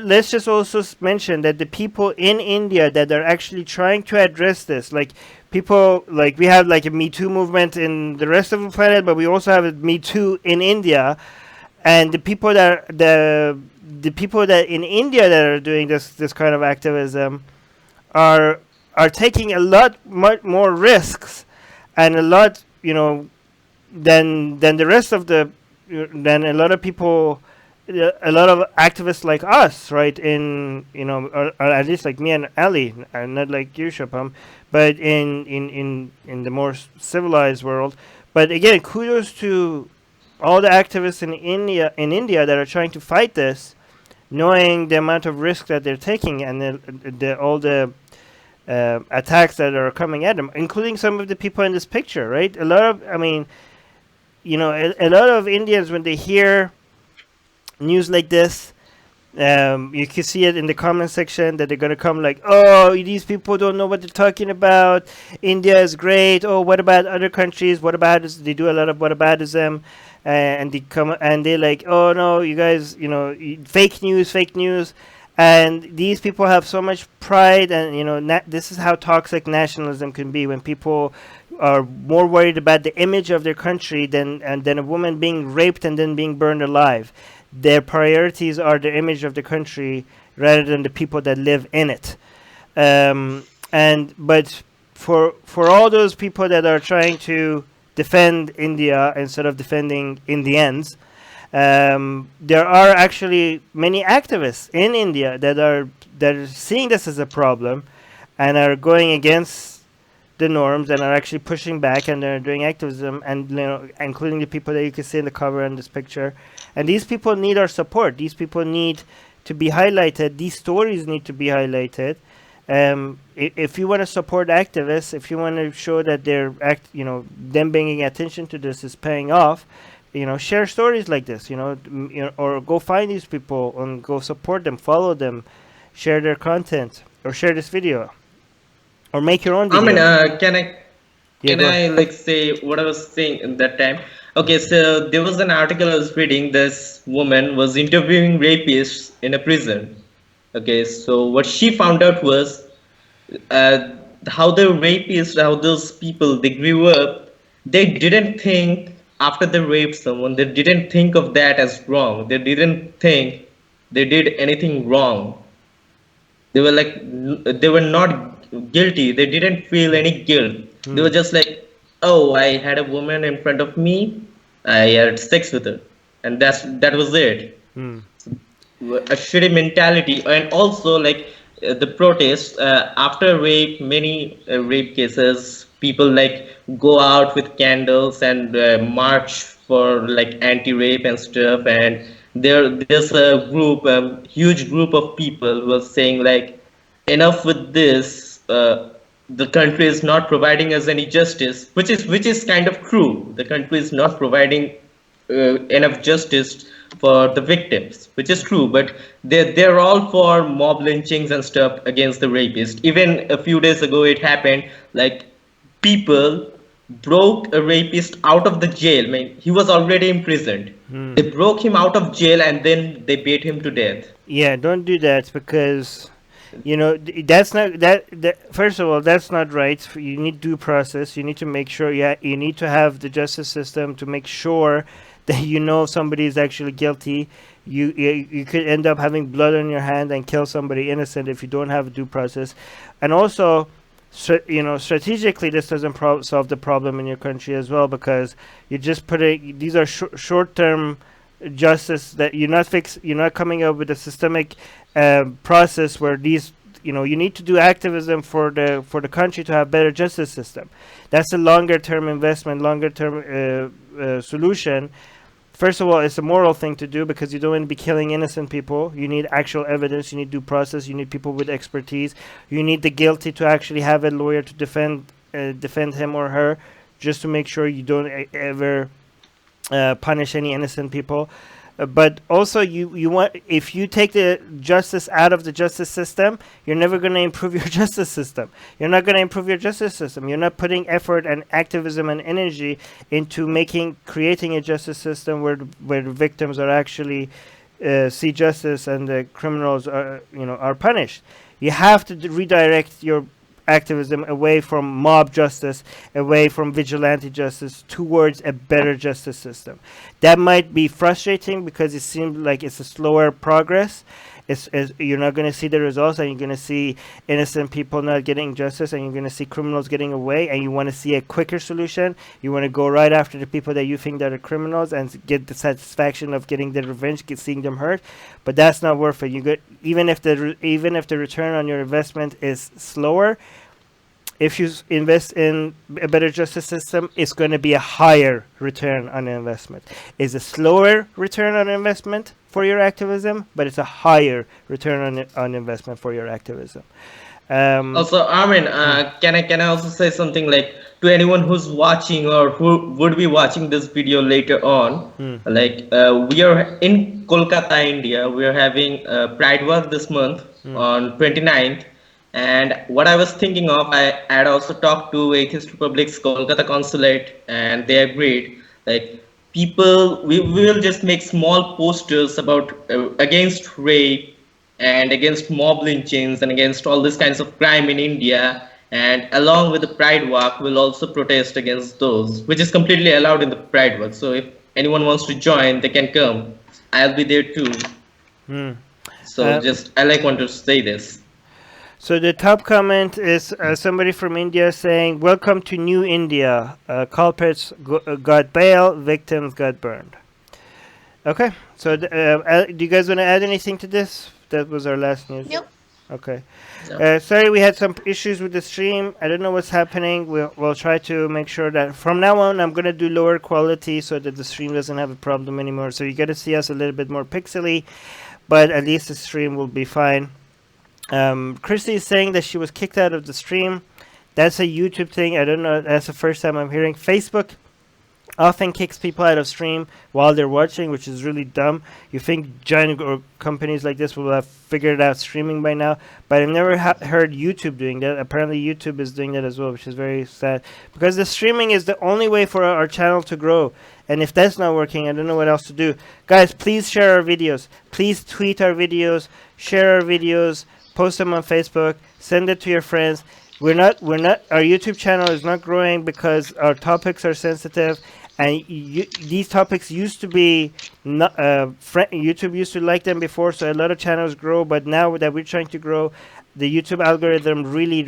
[SPEAKER 1] let's just also mention that the people in India that are actually trying to address this, like people like we have like a Me Too movement in the rest of the planet, but we also have a Me Too in India, and the people that in India that are doing this kind of activism are are taking a lot much more risks and a lot than the rest of the than a lot of people, a lot of activists like us, right? In or at least like me and Ali, and not like you, Shapam, but in the more civilized world. But again, kudos to all the activists in India that are trying to fight this, knowing the amount of risk that they're taking and the all the attacks that are coming at them, including some of the people in this picture, right? A lot of, I mean, a lot of Indians, when they hear news like this, you can see it in the comment section that they're gonna come like, "Oh, these people don't know what they're talking about. India is great. Oh, what about other countries? What about this?" They do a lot of whataboutism, and they come and they like, "Oh no, you guys, fake news, fake news." And these people have so much pride, and this is how toxic nationalism can be when people are more worried about the image of their country than a woman being raped and then being burned alive. Their priorities are the image of the country rather than the people that live in it. But for all those people that are trying to defend India instead of defending Indians, there are actually many activists in India that are seeing this as a problem and are going against the norms and are actually pushing back, and they're doing activism, and including the people that you can see in the cover in this picture. And these people need our support. These people need to be highlighted. These stories need to be highlighted. If you want to support activists, if you want to show that them bringing attention to this is paying off, share stories like this, or go find these people and go support them, follow them, share their content, or share this video, or make your own
[SPEAKER 3] I mean,
[SPEAKER 1] video. Yeah,
[SPEAKER 3] can
[SPEAKER 1] go ahead.
[SPEAKER 3] I like say what I was saying at that time? Okay, so there was an article I was reading. This woman was interviewing rapists in a prison. Okay, so what she found out was uh, how the rapists, how those people they grew up, they didn't think after they raped someone, they didn't think of that as wrong. They didn't think they did anything wrong. They were like they were not guilty. They didn't feel any guilt. They
[SPEAKER 1] Hmm.
[SPEAKER 3] were just like, oh, I had a woman in front of me, I had sex with her, and that was it.
[SPEAKER 1] Hmm.
[SPEAKER 3] A shitty mentality. And also like the protests after rape, many rape cases, people like go out with candles and march for like anti-rape and stuff. And there's a group, huge group of people who are saying like, enough with this. The country is not providing us any justice, which is kind of true. The country is not providing enough justice for the victims, which is true. But they're all for mob lynchings and stuff against the rapist. Even a few days ago, it happened. Like people broke a rapist out of the jail. I mean, he was already imprisoned.
[SPEAKER 1] Hmm.
[SPEAKER 3] They broke him out of jail and then they beat him to death.
[SPEAKER 1] Yeah, don't do that, because that's not that first of all, that's not right. You need due process. You need to make sure, yeah, you need to have the justice system to make sure that somebody is actually guilty. You could end up having blood on your hand and kill somebody innocent if you don't have a due process. And also, strategically, this doesn't solve the problem in your country as well, because you're just putting these are short-term justice that you're not coming up with a systemic process where these you need to do activism for the country to have better justice system. That's a longer term investment, longer term solution. First of all, it's a moral thing to do because you don't want to be killing innocent people. You need actual evidence. You need due process. You need people with expertise. You need the guilty to actually have a lawyer to defend him or her, just to make sure you don't ever punish any innocent people. But also, you want, if you take the justice out of the justice system, you're never going to improve your justice system. You're not going to improve your justice system. You're not putting effort and activism and energy into creating a justice system where the victims are actually see justice and the criminals are punished. You have to redirect your activism away from mob justice, away from vigilante justice, towards a better justice system. That might be frustrating because it seems like it's a slower progress. You're not going to see the results, and you're going to see innocent people not getting justice, and you're going to see criminals getting away, and you want to see a quicker solution. You want to go right after the people that you think that are criminals and get the satisfaction of getting the revenge, seeing them hurt. But that's not worth it. Even if the return on your investment is slower, if you invest in a better justice system, it's going to be a higher return on investment. It's a slower return on investment for your activism, but it's a higher return on investment for your activism.
[SPEAKER 3] Also, Armin, can I also say something, like, to anyone who's watching or who would be watching this video later on? Like, we are in Kolkata, India. We are having Pride Walk this month on 29th. And what I was thinking of, I had also talked to Atheist Republic's Kolkata consulate, and they agreed, like, people, we will just make small posters about against rape and against mob lynchings and against all these kinds of crime in India. And along with the Pride Walk, we'll also protest against those, which is completely allowed in the Pride Walk. So if anyone wants to join, they can come. I'll be there too. So I want to say this.
[SPEAKER 1] So the top comment is somebody from India saying, "Welcome to New India. Culprits got bail, victims got burned." Okay. So do you guys want to add anything to this? That was our last news.
[SPEAKER 2] Nope.
[SPEAKER 1] Okay. Sorry, we had some issues with the stream. I don't know what's happening. We'll try to make sure that from now on I'm going to do lower quality so that the stream doesn't have a problem anymore. So you got to see us a little bit more pixely, but at least the stream will be fine. Christy is saying that she was kicked out of the stream. That's a YouTube thing. I don't know. That's the first time I'm hearing. Facebook often kicks people out of stream while they're watching, which is really dumb. You think giant companies like this will have figured out streaming by now, but I've never heard YouTube doing that. Apparently YouTube is doing that as well, which is very sad, because the streaming is the only way for our channel to grow. And if that's not working, I don't know what else to do. Guys, please share our videos. Please tweet our videos, share our videos, post them on Facebook, send it to your friends. Our YouTube channel is not growing because our topics are sensitive, and these topics used to be not, YouTube used to like them before, so a lot of channels grow, but now that we're trying to grow, the YouTube algorithm really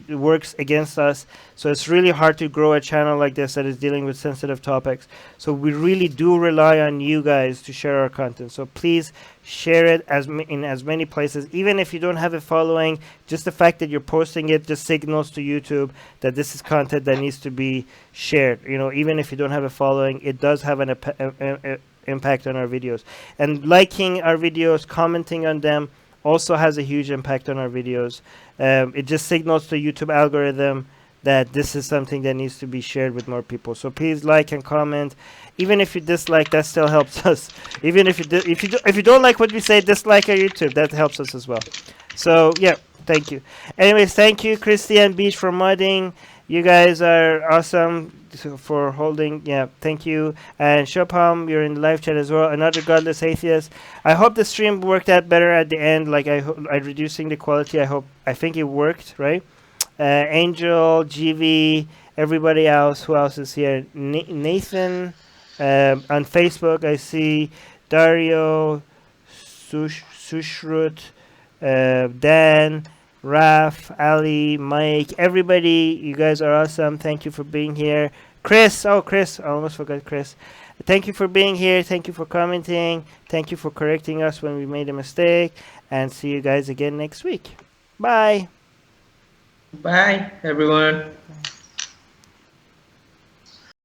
[SPEAKER 1] works against us. So it's really hard to grow a channel like this that is dealing with sensitive topics. So we really do rely on you guys to share our content. So please share it in as many places. Even if you don't have a following, just the fact that you're posting it just signals to YouTube that this is content that needs to be shared. Even if you don't have a following, it does have an impact on our videos. And liking our videos, commenting on them, also has a huge impact on our videos. It just signals to YouTube algorithm that this is something that needs to be shared with more people. So please like and comment. Even if you dislike, that still helps us. Even if you don't like what we say, dislike our YouTube. That helps us as well. So yeah, thank you. Anyways, thank you, Christy and Beach, for modding. You guys are awesome for holding. Yeah, thank you. And Shopam, you're in the live chat as well. Another godless atheist. I hope the stream worked out better at the end. Like I reducing the quality. I think it worked, right? Angel, GV, everybody else. Who else is here? Nathan. On Facebook, I see Dario, Sushrut, Dan, Raf, Ali, Mike, everybody. You guys are awesome. Thank you for being here. Chris, I almost forgot Chris. Thank you for being here. Thank you for commenting. Thank you for correcting us when we made a mistake. And see you guys again next week. Bye.
[SPEAKER 3] Bye, everyone.